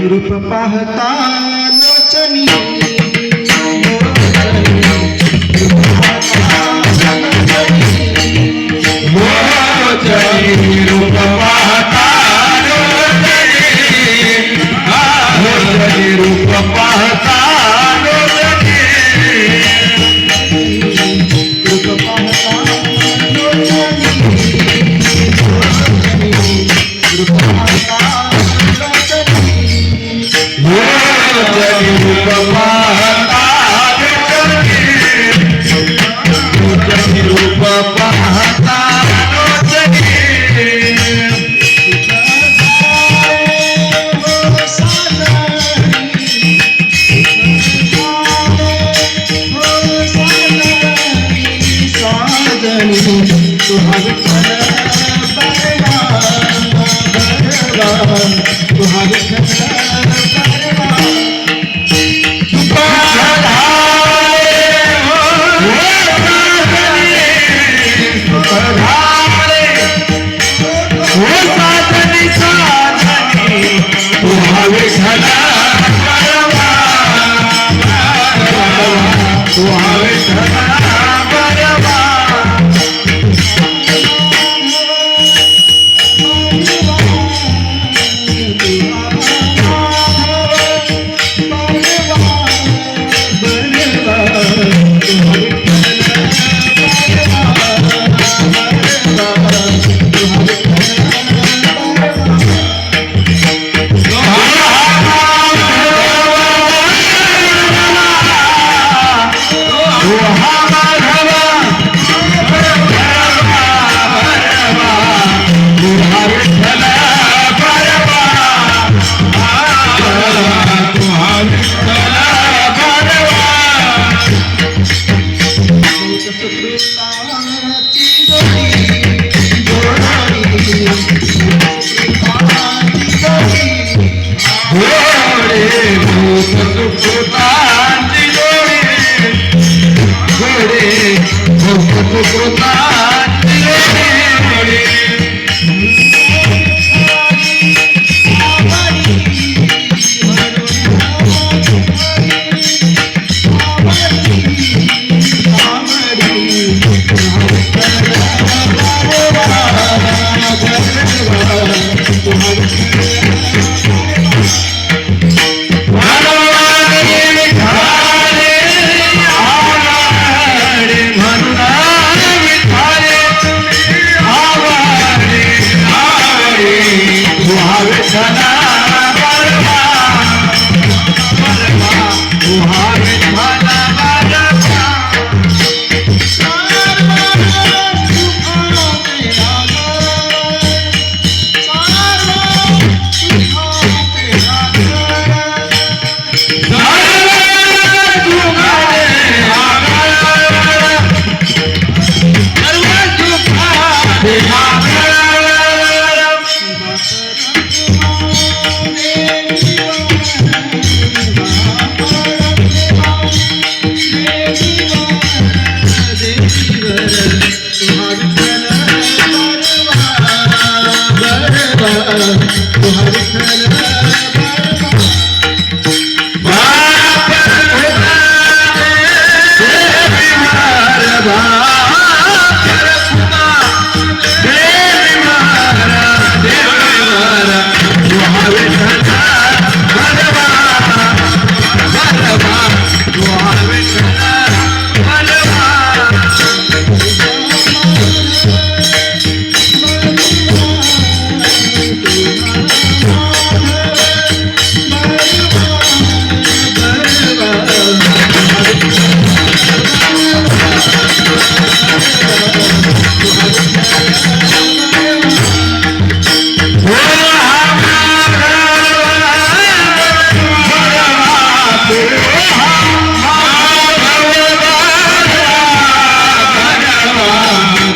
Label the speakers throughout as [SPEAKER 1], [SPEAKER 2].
[SPEAKER 1] रूप पाहता लोचनी रूप पाहता रूप पाहता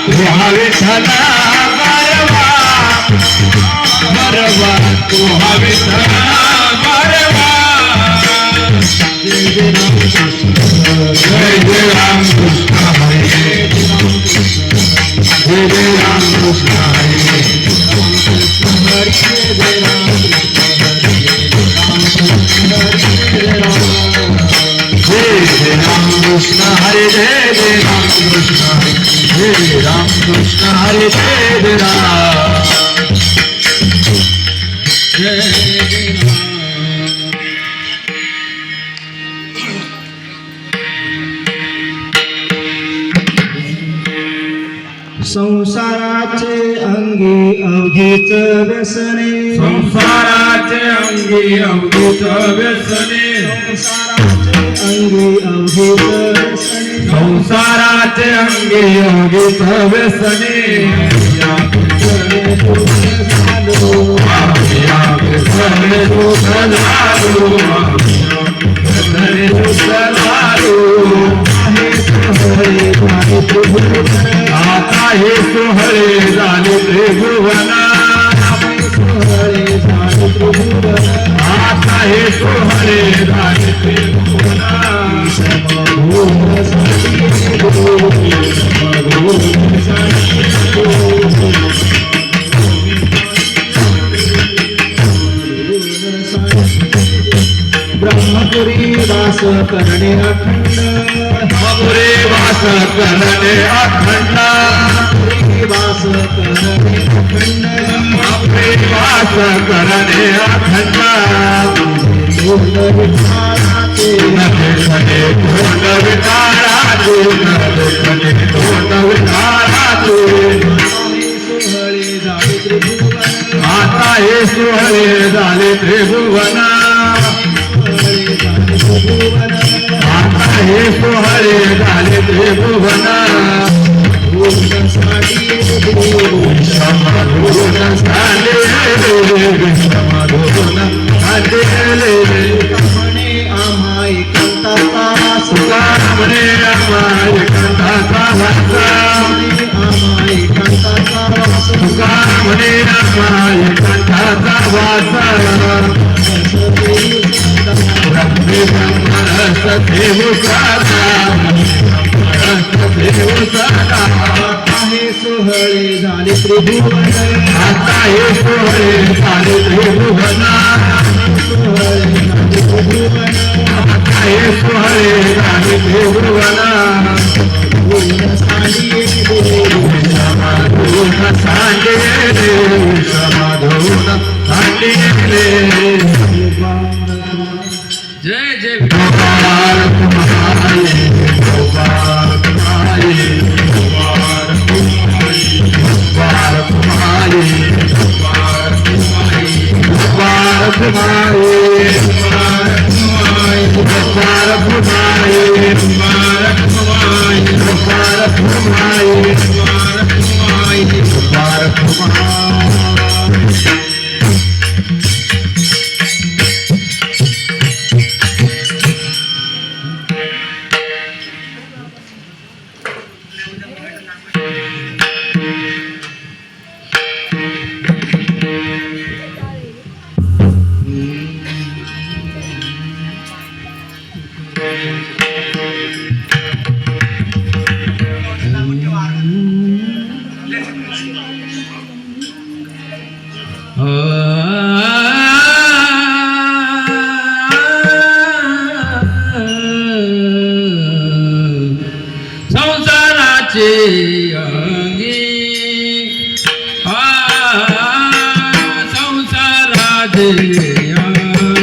[SPEAKER 1] तू हा विठ्ठला बरवा बरवा तू हा विठ्ठला बरवा जय जय राम कृष्ण हरे जय जय राम कृष्ण हरे राम कृष्ण हरे जय जय राम कृष्ण हरे जय राम कृष्ण हरे जय जय राम संसाराचे अंगी अवघीच व्यसने
[SPEAKER 2] संसाराचे अंगी अवधूत व्यसने
[SPEAKER 1] अंगी अवघीच व्यसने
[SPEAKER 2] संसाराचे अंगी अवधूत व्यसने आता हे सोहळे झाले त्रिभुवना आता हे सोहळे झाले त्रिभुवना
[SPEAKER 1] ब्रह्मपुरी वास करणे अखंड
[SPEAKER 2] मपुरे वास करणे अखंड
[SPEAKER 1] वास करणे अखंड
[SPEAKER 2] मपुरे वास करणे अखंड नभेखने तोंड विकाराचे नभेखने तोंड विकाराचे आता हे सोहळे झाले त्रिभुवना आता हे सोहळे झाले त्रिभुवना म्हणे आम्हा एकांताचा वाचा म्हणे आम्हा एकांताचा वाचा देव
[SPEAKER 1] सोहळे झाले त्रिभुवन
[SPEAKER 2] आता हे सोहळे झाले त्रिभुवना आता हे सोहळे झाले त्रिभुवना जय जय संसाराचे अंगी संसाराचे अंगी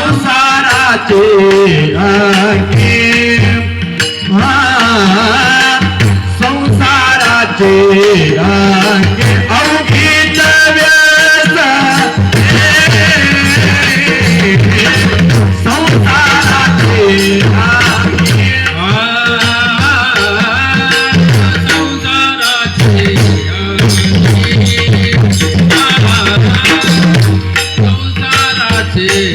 [SPEAKER 2] संसाराचे अंगी संसाराचे अंगी अवघीच व्यसन संसाराचे संसाराचे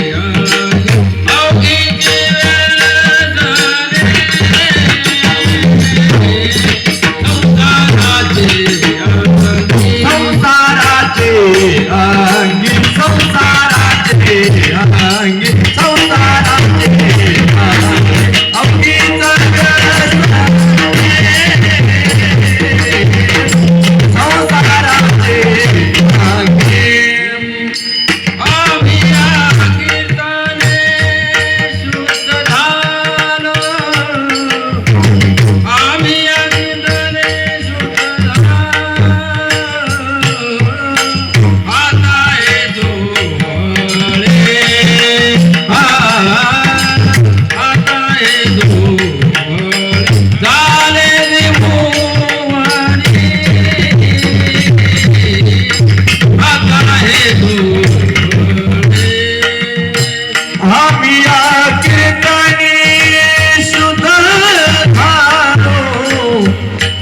[SPEAKER 1] रांगे संसाराचे रांगे अवघीच संसाराचे रांगे आम्ही कीर्तने शुद्ध झालो आम्ही कीर्तने शुद्ध झालो आता हे जोडे आता हे जोडे झाले निमुवानी आता हे जोडे आम्ही कीर्तने शुद्ध झालो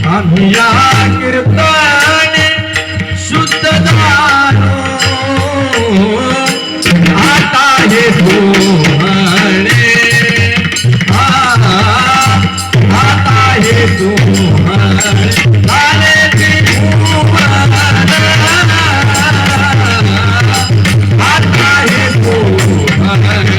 [SPEAKER 1] आम्ही कीर्तने शुद्ध झालो आता हे सोहळे आता हे सोहळे झाले त्रिभुवन आता हे सोहळे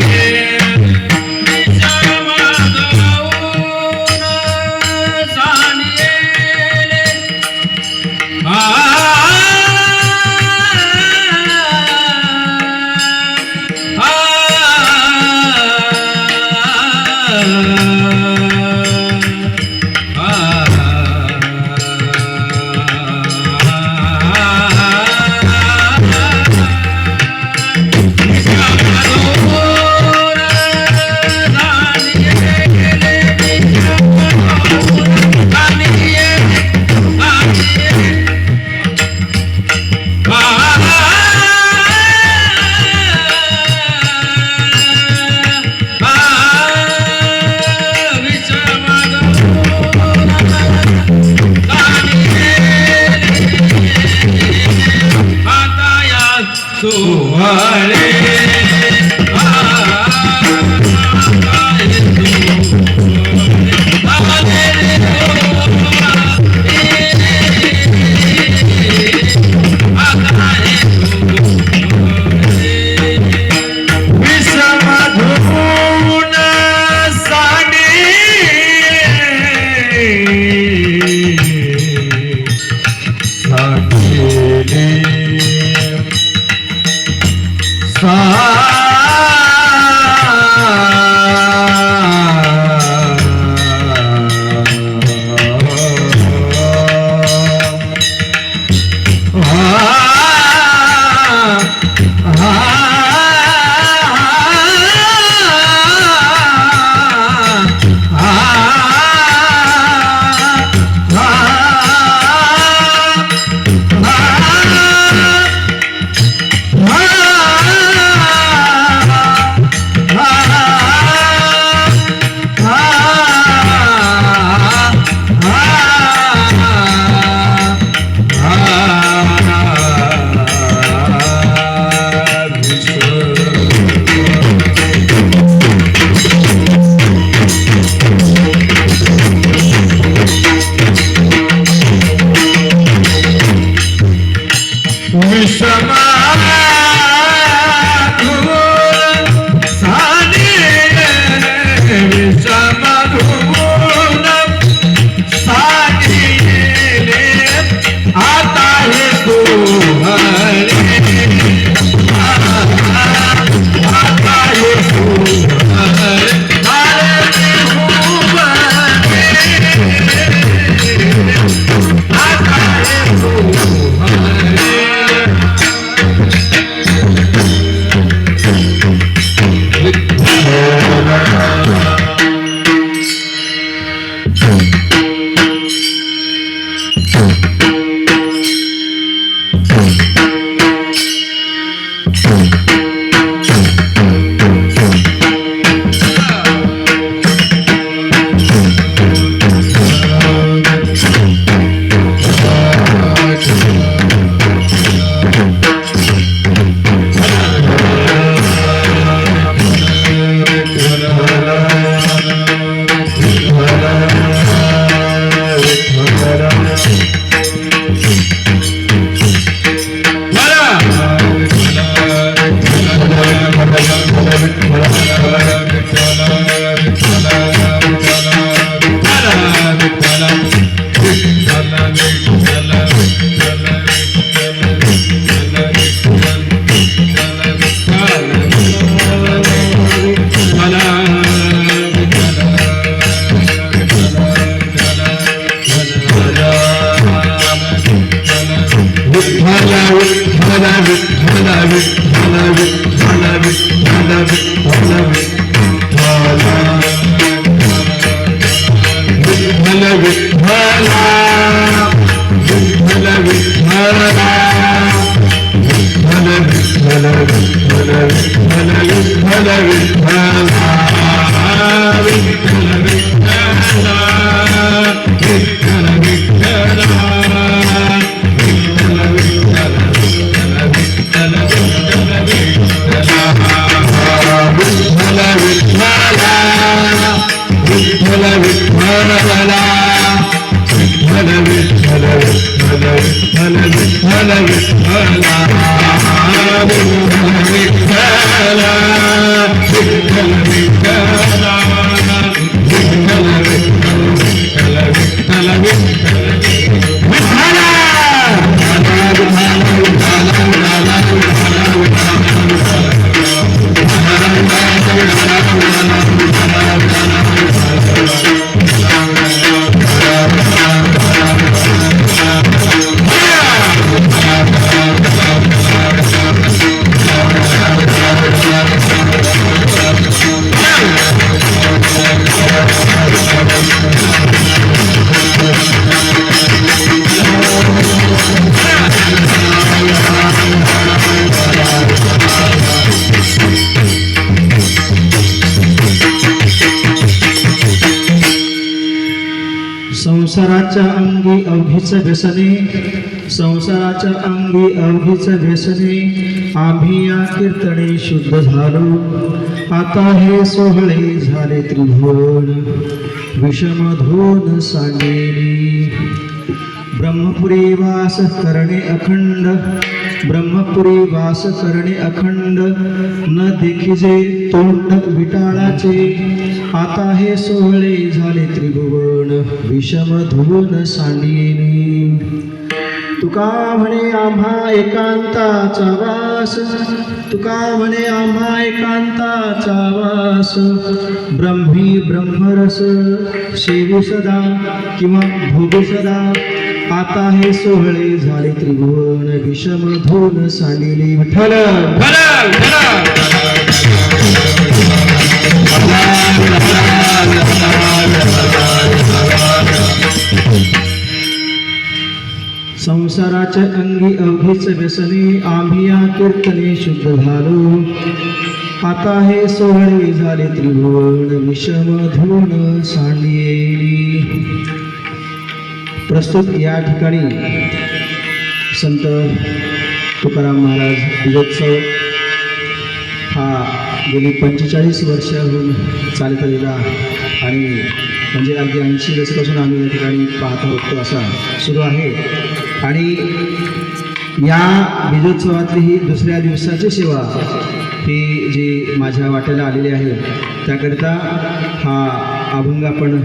[SPEAKER 3] संसाराच्या अंगी अवघीच व्यसने, संसाराच्या अंगी अवघीच व्यसने, आम्ही या कीर्तने शुद्ध झालो, आता हे सोहळे झाले त्रिभुवन, विषमधून सांडेली. ब्रह्मपुरी वास करणे अखंड, ब्रह्मपुरी वास करणे अखंड, न देखिजे तोंड विटाळाचे, आता हे सोहळे झाले त्रिभुवन, विषमधून सांडेली. तुका म्हणे आम्हा एकांताचा वास, तुका म्हणे आम्हा एकांताचा वास, ब्रह्मी ब्रह्मरस सेवू सदा किंवा भोगू सदा, आता हे सोहळे झाले त्रिभुवन, विषमधून सांडिली. विठ्ठल संसाराच्या अंगी अवघीच व्यसने, आम्ही या कीर्तने शुद्ध झालो, आता हे सोहळे झाले त्रिभुवन, विषमधून सांडिली. प्रस्तुत या ठिकाणी संत तुकाराम महाराज बीजोत्सव हा गेली 45 वर्षाहून चालत आलेला आणि म्हणजे अगदी 80 वर्षापासून आम्ही या ठिकाणी पाहत होतो असा सुरू आहे. आणि या बीजोत्सवातली ही दुसऱ्या दिवसाची सेवा ही जी माझ्या वाट्याला आलेली आहे त्याकरिता हा अभंग आपण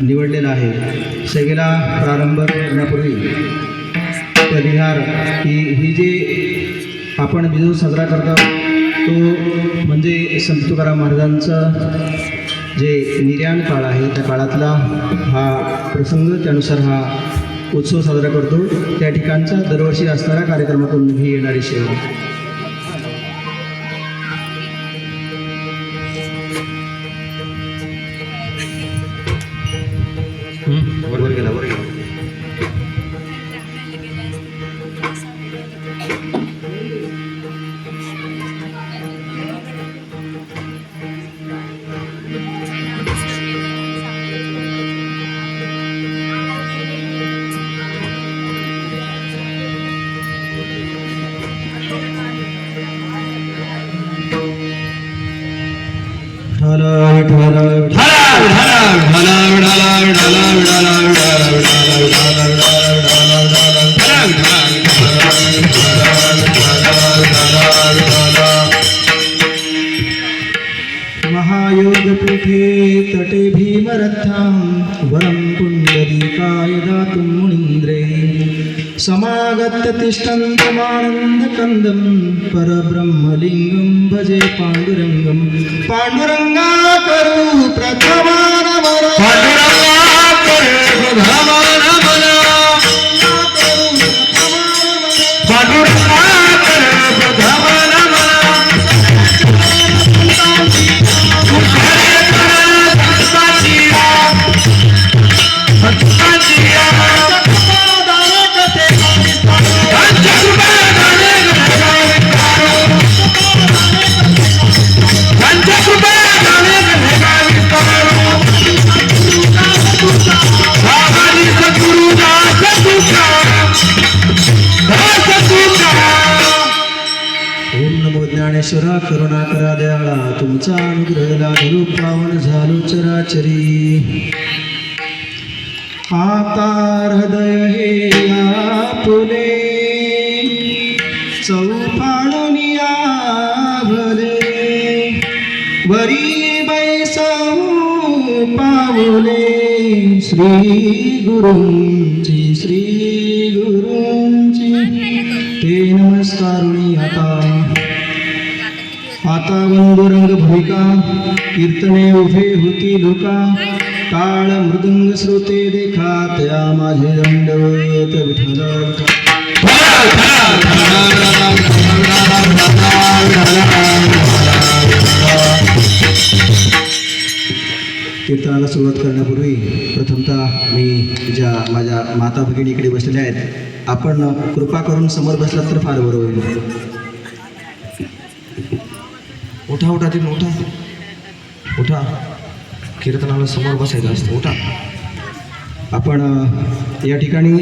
[SPEAKER 3] निवडलेला आहे. सेवेला प्रारंभ करण्यापूर्वी परिहार ही जे आपण बीजोत्सव साजरा करतो तो म्हणजे संत तुकाराम महाराजांचं जे निर्याण काळ आहे त्या काळातला हा प्रसंग, त्यानुसार हा उत्सव साजरा करतो. त्या ठिकाणचा दरवर्षी असणाऱ्या कार्यक्रमातून ही येणारी सेवा. वर गेला. महायोगपीठे तटे भीमरथां वरं पुण्डरीकाय दातुं मुनीन्द्रे समागत्य तिष्ठन्तमानन्दकन्दं परब्रह्मलिङ्गं भजे पाण्डुरङ्गं पाण्डुरङ्गाकरु प्रथमानमन ज्ञानेश्वरा करुणाकरा दयाळा तुमचा अनुग्रह लाभलो पावन झालो चराचरी आता हृदय हे आपुले चौफाणुनिया भले वरी बैसऊ पावले श्री गुरूंची ते नमस्कारुणी आता वंदुरंग भूमिका कीर्तने उभे होती लोका काळ मृदुंग श्रोते देखा त्या माझे दंडवत विठ्ठल कीर्तनाला सुरुवात करण्यापूर्वी प्रथमतः मी ज्या माझ्या माता भगिनी इकडे बसलेल्या आहेत आपण कृपा करून समोर बसलात तर फार बरं होईल.
[SPEAKER 1] उठा उठा तिथून उठा उठा कीर्तनाला समोर बसायचं असतं उठा.
[SPEAKER 3] आपण या ठिकाणी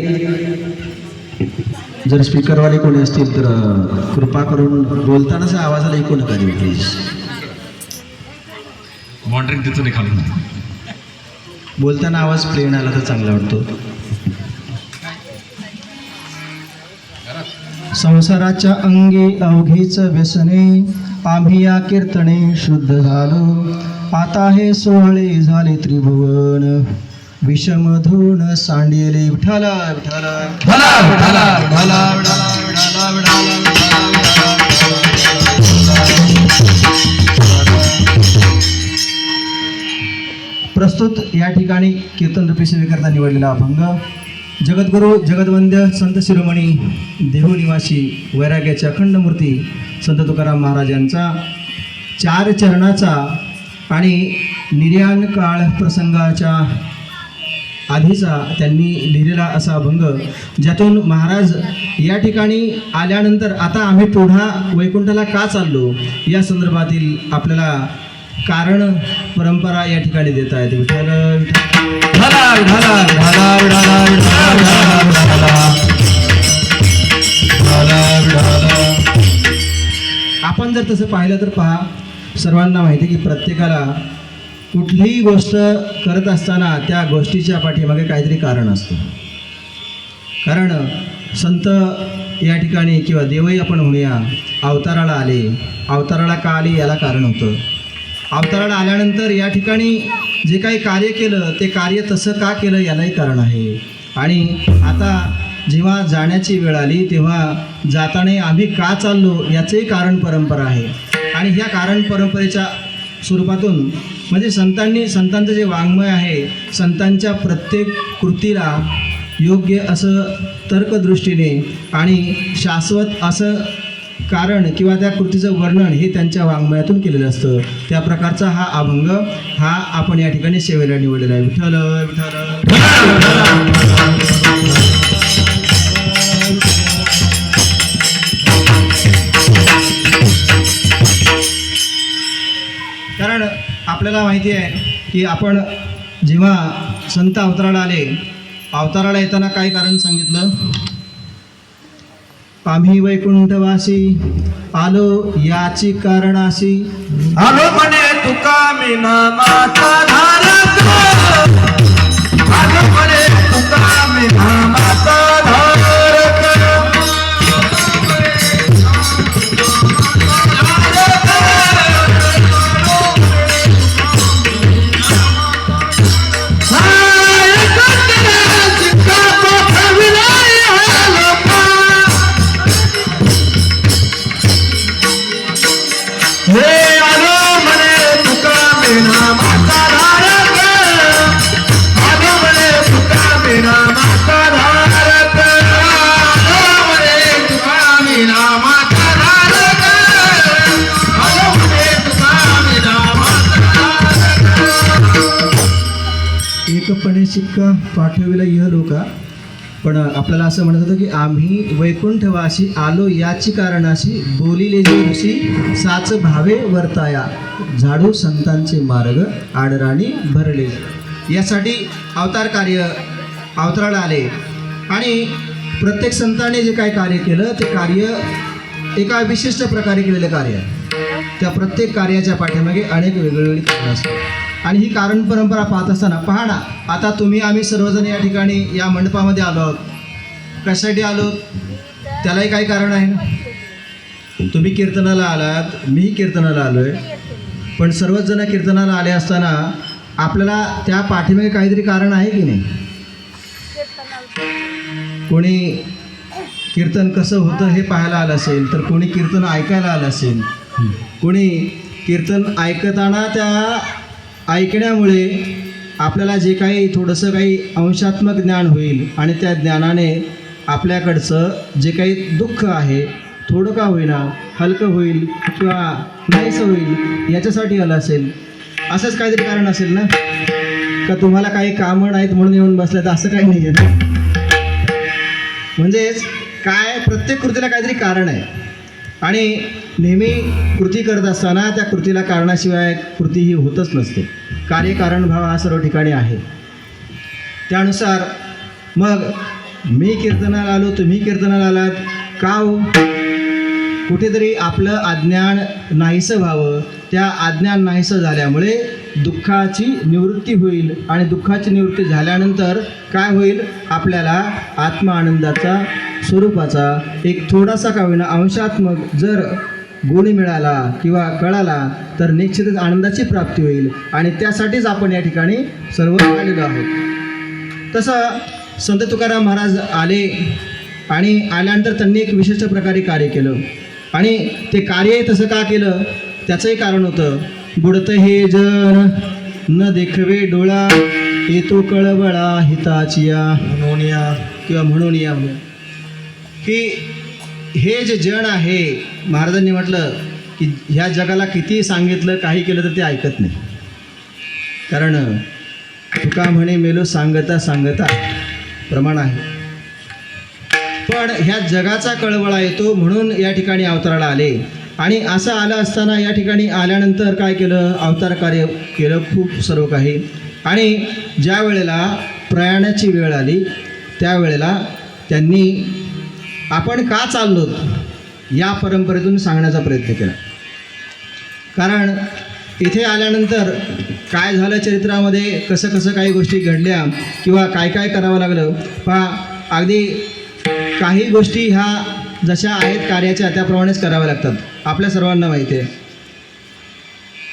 [SPEAKER 3] जर स्पीकरवाले कोणी असतील तर कृपा करून बोलतानाच आवाजाला ऐकू नका देऊ प्लीज.
[SPEAKER 1] मॉनिटरिंग तिथं नाही खाली
[SPEAKER 3] बोलताना आवाज प्लेन आला तर चांगला वाटतो. संसाराच्या अंगी अवघीच व्यसने आम्ही या कीर्तने शुद्ध झालो. आता हे सोहळे झाले त्रिभुवन विषम धुन सांडिले विठाला विठाला
[SPEAKER 1] भला भला भला
[SPEAKER 3] प्रस्तुत या ठिकाणी कीर्तन रूपी सेवेकरता निवडलेला अभंग जगद्गुरु जगद्वंद्य संत शिरोमणी देहू निवासी वैराग्याची अखंड मूर्ती संत तुकाराम महाराजांचा 4 चरणाचा आणि निर्याण काळ प्रसंगाच्या आधीचा त्यांनी लिहिलेला असा अभंग ज्यातून महाराज या ठिकाणी आल्यानंतर आता आम्ही पुढा वैकुंठाला का चाललो या संदर्भातील आपल्याला कारण परंपरा या ठिकाणी देत आहेत. विठ्ठल आपण जर तसं पाहिलं तर पहा सर्वांना माहिती आहे की प्रत्येकाला कुठलीही गोष्ट करत असताना त्या गोष्टीच्या पाठीमागे काहीतरी कारण असतं. कारण संत या ठिकाणी किंवा देवही आपण म्हणूया अवताराला आले. अवताराला का आले याला कारण होतं. अवताराला आल्यानंतर या ठिकाणी जे काही कार्य केलं ते कार्य तसं का केलं यालाही कारण आहे. आणि आता जेव्हा जाण्याची वेळ आली तेव्हा जाताना आम्ही का चाललो याचंही कारण परंपरा आहे. आणि ह्या कारण परंपरेच्या स्वरूपातून म्हणजे संतांचं जे वाङ्मय आहे संतांच्या प्रत्येक कृतीला योग्य असं तर्कदृष्टीने आणि शाश्वत असं कारण किंवा त्या कृतीचं वर्णन हे त्यांच्या वाङ्मयातून केलेलं असतं. त्या प्रकारचा हा अभंग हा आपण या ठिकाणी सेवेला निवडलेला आहे. विठ्ठल विठ्ठल कारण आपल्याला माहिती आहे की आपण जेव्हा संत अवताराला आले अवताराला येताना काय कारण सांगितलं. आम्ही वैकुंठवासी आलो याची कारणाशी
[SPEAKER 1] आलो म्हणे तुका मी नामाचा धारक आलो म्हणे तुका मी नामाचा धारक
[SPEAKER 3] एकपणे शिक्का पाठविला यह लोका. पण आपल्याला असं म्हणत होतं की आम्ही वैकुंठवासी आलो याची कारणाशी बोलिले जे ऋषी साच भावे वर्ताया झाडू संतांचे मार्ग आडराणी भरले. यासाठी अवतार कार्य अवतराला आले आणि प्रत्येक संताने जे काय कार्य केलं ते कार्य एका विशिष्ट प्रकारे केलेलं कार्य आहे. त्या प्रत्येक कार्याच्या पाठीमागे अनेक वेगवेगळी कारणं असतात आणि ही कारण परंपरा पाहत असताना पहा ना, आता तुम्ही आम्ही सर्वजण या ठिकाणी या मंडपामध्ये आलो आहोत. कशासाठी आलो? त्यालाही काही कारण आहे ना. तुम्ही कीर्तनाला आलात, मीही कीर्तनाला आलो आहे, पण सर्वच जण कीर्तनाला आले असताना आपल्याला त्या पाठीमागे काहीतरी कारण आहे की नाही? कोणी कीर्तन कसं होतं हे पाहायला आलं असेल, तर कोणी कीर्तन ऐकायला आलं असेल, कोणी कीर्तन ऐकताना त्या ऐकण्यामुळे आपल्याला जे काही थोडंसं काही अंशात्मक ज्ञान होईल आणि त्या ज्ञानाने आपल्याकडचं जे काही दुःख आहे थोडं का होईना हलकं होईल किंवा नाहीसं होईल याच्यासाठी आलं असेल. असंच काहीतरी कारण असेल ना, का तुम्हाला काही कामं नाहीत म्हणून येऊन बसलं, तर असं काही नाही आहे. म्हणजेच काय, प्रत्येक कृतीला काहीतरी कारण आहे आणि नेहमी कृती करत असताना त्या कृतीला कारणाशिवाय कृती ही होतच नसते. कार्यकारणभाव हा सर्व ठिकाणी आहे. त्यानुसार मग मी कीर्तनाला आलो, तुम्ही कीर्तनाला आलात, का हो? कुठेतरी आपलं अज्ञान नाहीसं व्हावं. त्या अज्ञान नाहीसं झाल्यामुळे दुःखाची निवृत्ती होईल आणि दुःखाची निवृत्ती झाल्यानंतर काय होईल? आपल्याला आत्मा आनंदाचा स्वरूपाचा एक थोडासा का होईना अंशात्मक जर गुण मिळाला किंवा कळाला तर निश्चितच आनंदाची प्राप्ती होईल आणि त्यासाठीच आपण या ठिकाणी सर्व आलेलो आहोत. तसं संत तुकाराम महाराज आले आणि आल्यानंतर त्यांनी एक विशिष्ट प्रकारे कार्य केलं आणि ते कार्य तसं का केलं त्याचंही कारण होतं. बुडत हे जन न देखवे डोळा येतो कळवळा हिताचिया म्हणून या की हे जे जन आहे, महाराजांनी म्हटलं की ह्या जगाला किती सांगितलं काही केलं तर ते ऐकत नाही. कारण तुका म्हणे मेलो सांगता सांगता प्रमाण आहे. पण ह्या जगाचा कळवळा येतो म्हणून या ठिकाणी अवताराला आले आणि असं आलं असताना या ठिकाणी आल्यानंतर काय केलं? अवतार कार्य केलं खूप सर्व काही. आणि ज्या वेळेला प्रयाणाची वेळ आली त्यावेळेला त्यांनी आपण का चाललो या परंपरेतून सांगण्याचा प्रयत्न केला. कारण इथे आल्यानंतर काय झालं चरित्रामध्ये, कसं कसं काही गोष्टी घडल्या किंवा काय काय करावं लागलं पहा. अगदी काही गोष्टी ह्या जशा आहेत कार्याच्या त्याप्रमाणेच कराव्या लागतात. आपल्या सर्वांना माहिती आहे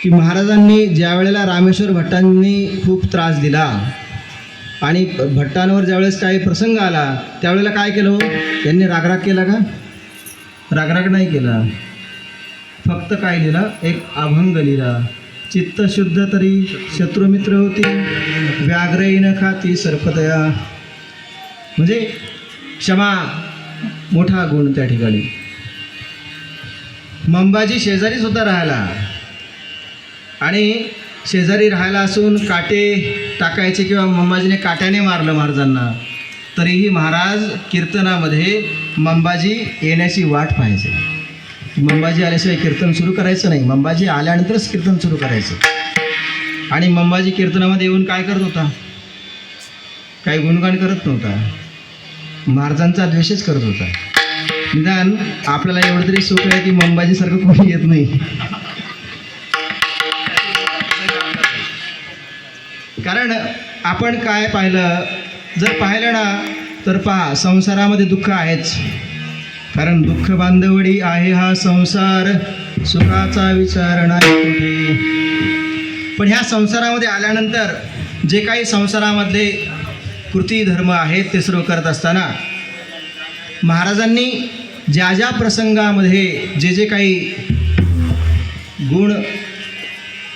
[SPEAKER 3] की महाराजांनी ज्या वेळेला रामेश्वर भट्टांनी खूप त्रास दिला आणि भट्टांवर ज्यावेळेस काही प्रसंग आला त्यावेळेला काय केलं? त्यांनी रागराग केला का? रागराग नाही केला. फक्त काय लिहिला? एक अभंग लिहिला. चित्त शुद्ध तरी शत्रुमित्र होती व्याघ्रईन खाती सर्पतया. म्हणजे क्षमा मोठा गुण त्या ठिकाणी. मंबाजी शेजारी सुद्धा राहायला आणि शेजारी राहायला असून काटे टाकायचे किंवा मंबाजीने काट्याने मारलं महाराजांना तरीही महाराज कीर्तनामध्ये मंबाजी येण्याची वाट पाहायचे. मंबाजी आल्याशिवाय कीर्तन सुरू करायचं नाही. मंबाजी आल्यानंतरच कीर्तन सुरू करायचं. आणि मंबाजी कीर्तनामध्ये येऊन काय करत होता? काही गुणगान करत नव्हता, महाराजांचा द्वेषच करत होता. निदान आपल्याला एवढं तरी सुख आहे की मंबाजीसारखं कोणी येत नाही. कारण आपण काय पाहिलं, जर पाहिलं ना तर पहा संसारामध्ये दुःख आहेच. कारण दुःख बांधवडी आहे हा संसार सुखाचा विचार नाही कुठे. पण ह्या संसारामध्ये आल्यानंतर जे काही संसारामधले कृती धर्म आहेत ते सर्व करत असताना महाराजांनी ज्या ज्या प्रसंगामध्ये जे जे काही गुण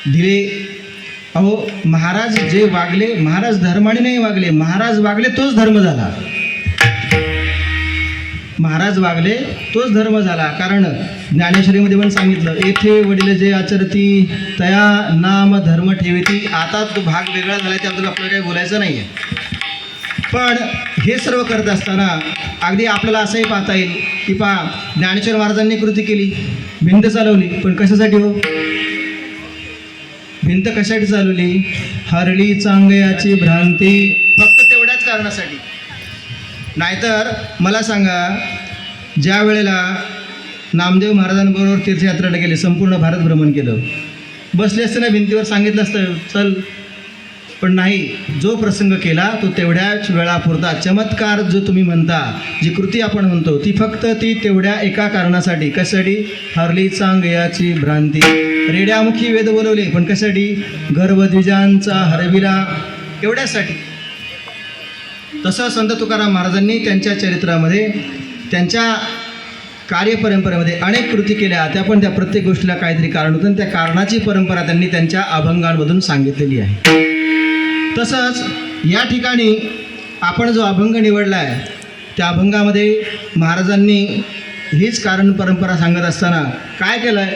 [SPEAKER 3] दिले, अहो महाराज जे वागले, महाराज धर्माने नाही वागले, महाराज वागले तोच धर्म झाला. महाराज वागले तोच धर्म झाला. कारण ज्ञानेश्वरीमध्ये पण सांगितलं, येथे वडील जे आचरती तया नाम धर्म ठेवती. आता तो भाग वेगळा झाला, त्याबद्दल आपल्याला काही बोलायचं नाही आहे. पण हे सर्व करत असताना अगदी आपल्याला असंही पाहता येईल की ज्ञानेश्वर महाराजांनी कृती केली, भिंत चालवली, पण कशासाठी हो? भिंत कशासाठी चालवली? हरली चांगयाची भ्रांती, फक्त तेवढ्याच कारणासाठी. नाहीतर मला सांगा, ज्या वेळेला नामदेव महाराजांबरोबर तीर्थयात्रेला गेले, संपूर्ण भारत भ्रमण केलं, बसले असते ना भिंतीवर, सांगितलं असतं चल, पण नाही. जो प्रसंग केला तो तेवढ्याच वेळापुरता. चमत्कार जो तुम्ही म्हणता, जी कृती आपण म्हणतो, ती फक्त ती तेवढ्या एका कारणासाठी. कशासाठी? हरली चांगयाची भ्रांती. रेड्यामुखी वेद बोलवले, पण कशासाठी? गर्भद्विजांचा हरविला, एवढ्यासाठी. तसं संत तुकाराम महाराजांनी त्यांच्या चरित्रामध्ये, त्यांच्या कार्यपरंपरेमध्ये अनेक कृती केल्या. त्या पण त्या प्रत्येक गोष्टीला काहीतरी कारण होतं, आणि त्या कारणाची परंपरा त्यांनी त्यांच्या अभंगांमधून सांगितलेली आहे. तसंच या ठिकाणी आपण जो अभंग निवडला आहे, त्या अभंगामध्ये महाराजांनी हीच कारण परंपरा सांगत असताना काय केलं आहे?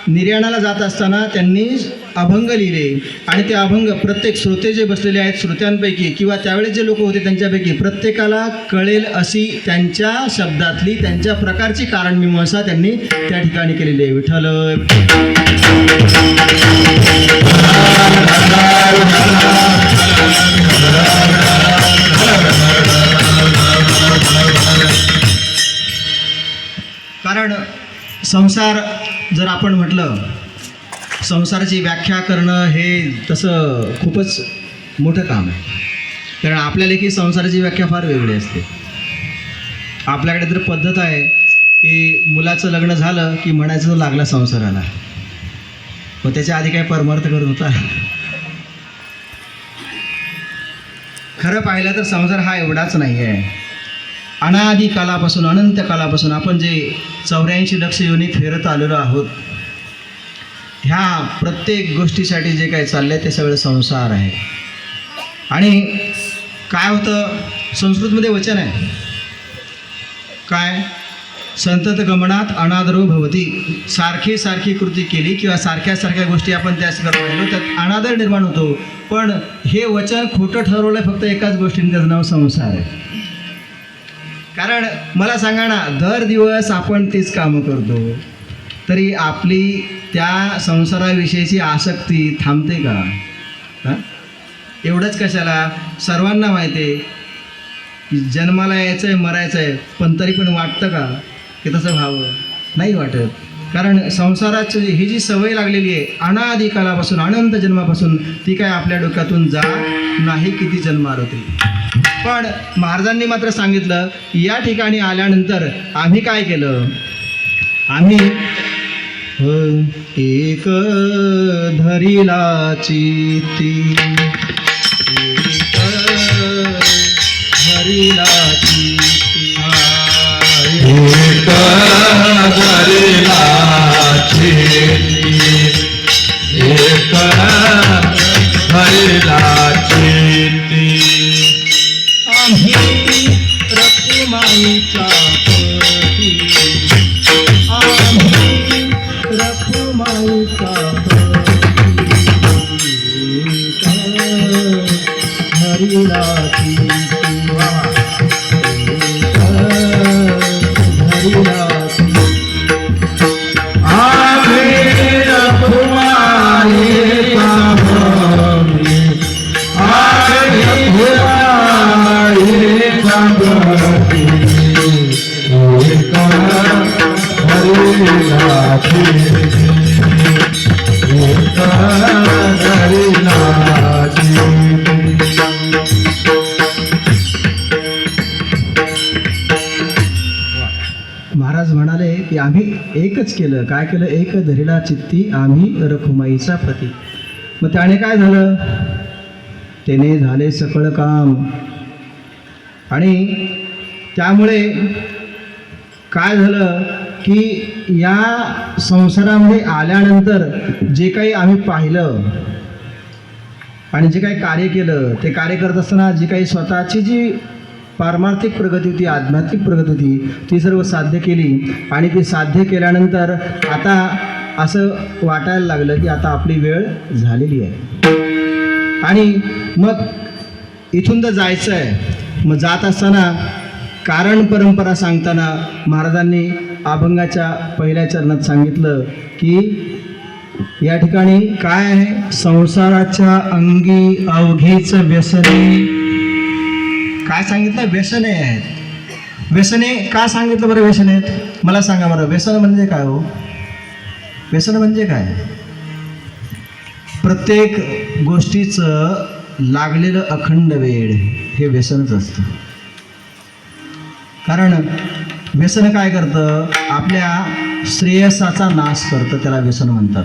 [SPEAKER 3] निर्याणाला जात असताना त्यांनी अभंग लिहिले, आणि ते अभंग प्रत्येक श्रोते जे बसलेले आहेत, श्रोत्यांपैकी किंवा त्यावेळेस जे लोक होते त्यांच्यापैकी प्रत्येकाला कळेल अशी त्यांच्या शब्दातली, त्यांच्या प्रकारची कारणमीमांसा त्यांनी त्या ठिकाणी केलेली आहे. विठ्ठल कारण संसार जर आपण म्हटलं, संसाराची व्याख्या करणं हे तसं खूपच मोठं काम आहे. कारण आपल्याला की संसाराची व्याख्या फार वेगळी असते. आपल्याकडे तर पद्धत आहे की मुलाचं लग्न झालं की म्हणायचं लागला संसाराला, व त्याच्या आधी काय परमार्थ करत होता. खरं पाहिलं तर संसार हा एवढाच नाही आहे. अनादी कालापासून, अनंत कालापासून आपण जे 84 लक्ष योनी फिरत आलेलो आहोत, ह्या प्रत्येक गोष्टीसाठी जे काही चाललं आहे ते सगळं संसार आहे. आणि काय होतं, संस्कृतमध्ये वचन आहे काय? संतत गमनात अनादरो भवती. सारखी सारखी कृती केली किंवा सारख्या सारख्या गोष्टी आपण त्याच करत राहिलो, त्यात अनादर निर्माण होतो. पण हे वचन खोटं ठरवलं आहे फक्त एकाच गोष्टीने, त्याचं नाव संसार आहे. कारण मला सांगा ना, दर दिवस आपण तीच कामं करतो, तरी आपली त्या संसाराविषयीची आसक्ती थांबते का? हां, एवढंच कशाला? सर्वांना माहिती आहे की जन्माला यायचं आहे, मरायचं आहे, पण तरी पण वाटतं का की तसं व्हावं? नाही वाटत. कारण संसाराची ही जी सवय लागलेली आहे अनादी कालापासून, अनंत जन्मापासून, ती काय आपल्या डोक्यातून जा नाही किती जन्म आलो तरी. पण महाराजांनी मात्र सांगितलं, या ठिकाणी आल्यानंतर आम्ही काय केलं? आम्ही एक धरिला चित्ती, एक धरिला चित्ती,
[SPEAKER 2] एक धरिला चित्ती, एक धरिला चित्ती.
[SPEAKER 3] आम्ही रखुमाईचा पती, आम्ही रखुमाईचा पती, हरिला महाराज म्हणाले की आम्ही एकच केलं. काय केलं? एक धरिला चित्ती, आम्ही रखुमाईचा पती. मग त्याने काय झालं? त्याने झाले सकळ काम. आणि त्यामुळे काय झालं की या संसारामध्ये आल्यानंतर जे काही आम्ही पाहिलं आणि जे काही कार्य केलं, ते कार्य करत असताना जी काही स्वतःची जी पारमार्थिक प्रगती होती, आध्यात्मिक प्रगती होती, ती सर्व साध्य केली. आणि ती साध्य केल्यानंतर आता असं वाटायला लागलं की आता आपली वेळ झालेली आहे. आणि मग इथून तर जायचं आहे. मग जात असताना कारण परंपरा सांगताना महाराजांनी अभंगाच्या पहिल्या चरणात सांगितलं की या ठिकाणी काय आहे, संसाराच्या अंगी अवघीच व्यसने. काय सांगितलं? व्यसने आहेत. व्यसने का सांगितलं बरं? व्यसने आहेत मला सांगा बरं. व्यसन म्हणजे काय हो? व्यसन म्हणजे काय? प्रत्येक गोष्टीचं लागलेलं अखंड वेळ हे व्यसनच असतं. कारण व्यसन काय करतं? आपल्या श्रेयसाचा नाश करतं, त्याला व्यसन म्हणतात.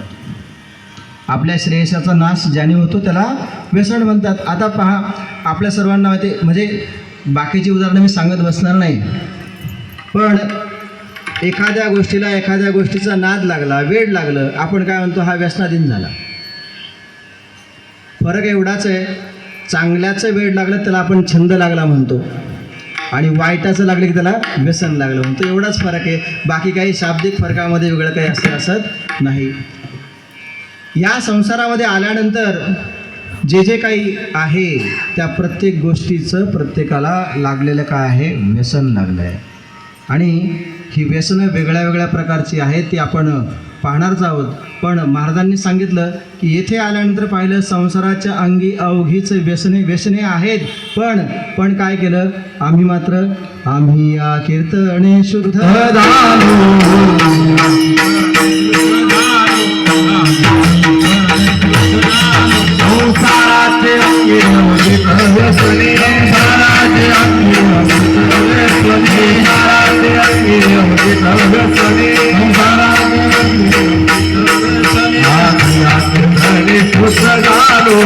[SPEAKER 3] आपल्या श्रेयसाचा नाश ज्याने होतो त्याला व्यसन म्हणतात. आता पहा, आपल्या सर्वांना माहिती, म्हणजे बाकीची उदाहरणं मी सांगत बसणार नाही, पण एखाद्या गोष्टीचा नाद लागला, वेड लागलं, आपण काय म्हणतो? हा व्यसनाधीन झाला. फरक एवढाच आहे, चांगल्याचं वेड लागलं त्याला आपण छंद लागला म्हणतो, आणि वाईटाचं लागलं की त्याला व्यसन लागलं म्हणतो. एवढाच फरक आहे, बाकी काही शाब्दिक फरकामध्ये वेगळं काही असत नाही. या संसारामध्ये आल्यानंतर जे काही आहे त्या प्रत्येक गोष्टीचं प्रत्येकाला लागलेलं काय आहे? व्यसन लागलं आहे. आणि ही व्यसनं वेगळ्या वेगळ्या प्रकारची आहेत, ती आपण पाहणारच आहोत. पण महाराजांनी सांगितलं की येथे आल्यानंतर पाहिलं संसाराच्या अंगी अवघीच व्यसने आहेत. पण काय केलं? आम्ही या कीर्तने शुद्ध झालो.
[SPEAKER 2] संसाराचे अंगी अवघीच व्यसने, संसाराचे अंगी अवघीच व्यसने, संसाराचे अंगी अवघीच व्यसने, संसाराचे अंगी आम्ही या कीर्तने शुद्ध झालो.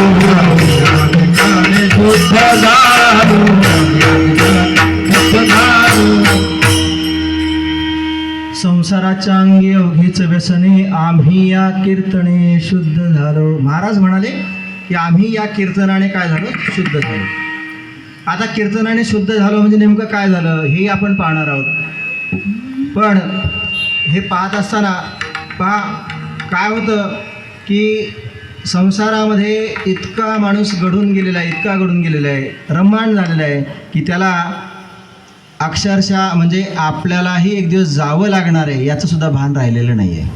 [SPEAKER 2] कीर्तने शुद्ध झालो.
[SPEAKER 3] संसाराच्या अंगी अवघीच व्यसने, आम्ही या कीर्तने शुद्ध झालो. महाराज म्हणाले की आम्ही या कीर्तनाने काय झालो? शुद्ध झालो. आता कीर्तनाने शुद्ध झालो म्हणजे नेमकं काय झालं हे आपण पाहणार आहोत. पण हे पाहत असताना पहा काय होतं की संसारामध्ये इतका माणूस घडून गेलेला आहे, रममाण झालेला आहे की त्याला अक्षरशः म्हणजे आपल्यालाही एक दिवस जावं लागणार आहे याचं सुद्धा भान राहिलेलं नाही आहे.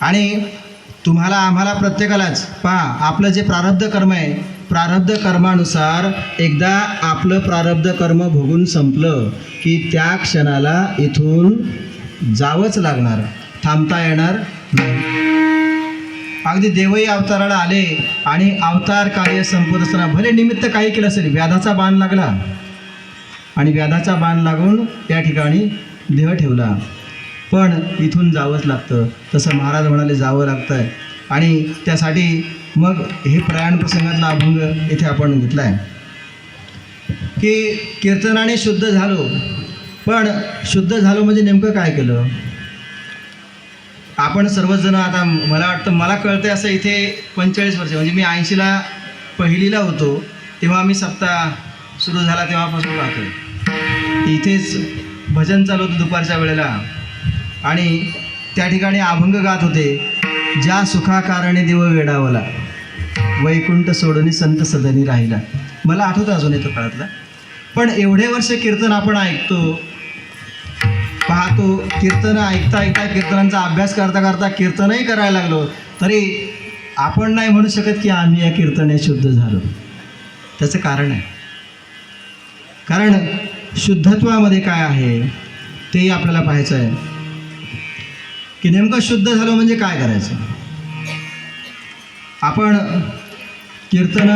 [SPEAKER 3] आणि तुम्हाला आम्हाला प्रत्येकालाच पहा, आपलं जे प्रारब्ध कर्म आहे, प्रारब्ध कर्मानुसार एकदा आपलं प्रारब्ध कर्म भोगून संपलं की त्या क्षणाला इथून जावंच लागणार, थांबता येणार नाही. अगदी देवही अवताराला आले आणि अवतार कार्य संपत असताना भले निमित्त काही केलं असेल, व्याधाचा बाण लागला आणि व्याधाचा बाण लागून त्या ठिकाणी देह ठेवला, पण इथून जावंच लागतं. तसं महाराज म्हणाले जावं लागतं आहे. आणि त्यासाठी मग हे प्रयाण प्रसंगातला अभंग इथे आपण घेतला आहे की कीर्तनाने शुद्ध झालो. पण शुद्ध झालो म्हणजे नेमकं काय केलं? आपण सर्वजण, आता मला वाटतं, मला कळतं असं, इथे 45 वर्ष, म्हणजे मी 80ला पहिलीला होतो तेव्हा मी सप्ताह सुरू झाला तेव्हापासून पाहतो. इथेच भजन चालू होतं दुपारच्या वेळेला आणि त्या ठिकाणी अभंग गात होते. ज्या सुखाकारणे देव वेडावला, वैकुंठ सोडून संत सदनी राहिला. मला आठवतं अजून येतो काळातला. पण एवढे वर्ष कीर्तन आपण ऐकतो, पाहतो, कीर्तन ऐकता कीर्तनांचा अभ्यास करता कीर्तनही करायला लागलो तरी आपण नाही म्हणू शकत की आम्ही या कीर्तने शुद्ध झालो. त्याचं कारण आहे, कारण शुद्धत्वामध्ये काय आहे तेही आपल्याला पाहायचं आहे की नेमकं शुद्ध झालो म्हणजे काय करायचं. आपण कीर्तन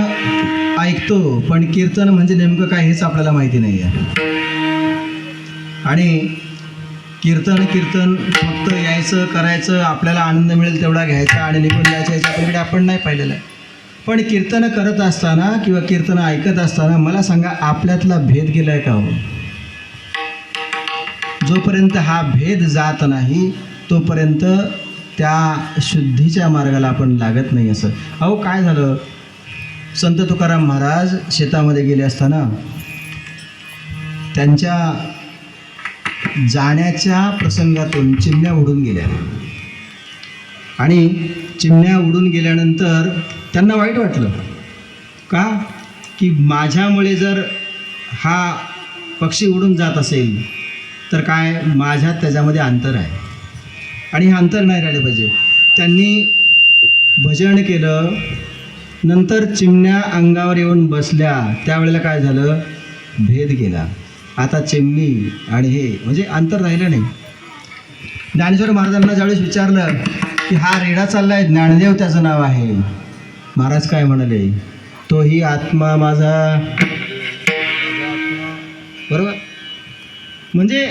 [SPEAKER 3] ऐकतो पण कीर्तन म्हणजे नेमकं काय हेच आपल्याला माहिती नाही आहे. आणि कीर्तन फक्त यायचं, करायचं, आपल्याला आनंद मिळेल तेवढा घ्यायचा आणि निघून जायचं, याच्या पलीकडे आपण नाही पाहिलेलं आहे. पण कीर्तन करत असताना किंवा कीर्तन ऐकत असताना मला सांगा, आपल्यातला भेद गेला आहे का हो? जोपर्यंत हा भेद जात नाही तोपर्यंत त्या शुद्धीच्या मार्गाला आपण लागत नाही. असं अहो काय झालं, संत तुकाराम महाराज शेतामध्ये गेले असताना त्यांच्या जाण्याच्या प्रसंगातून चिमण्या उडून गेल्या आणि चिमण्या उडून गेल्यानंतर त्यांना वाईट वाटलं का की माझ्यामुळे जर हा पक्षी उडून जात असेल तर काय माझ्यात त्याच्यामध्ये अंतर आहे आणि हे अंतर नाही राहिले पाहिजे. त्यांनी भजन केलं. नंतर चिमण्या अंगावर येऊन बसल्या. त्यावेळेला काय झालं, भेद गेला. आता चिमणी आणि हे म्हणजे अंतर राहिलं नाही. ज्ञानेश्वर महाराजांना ज्यावेळेस विचारलं की हा रेडा चालला आहे, ज्ञानदेव त्याचं नाव आहे, महाराज काय म्हणाले, तोही आत्मा माझा. बरोबर, म्हणजे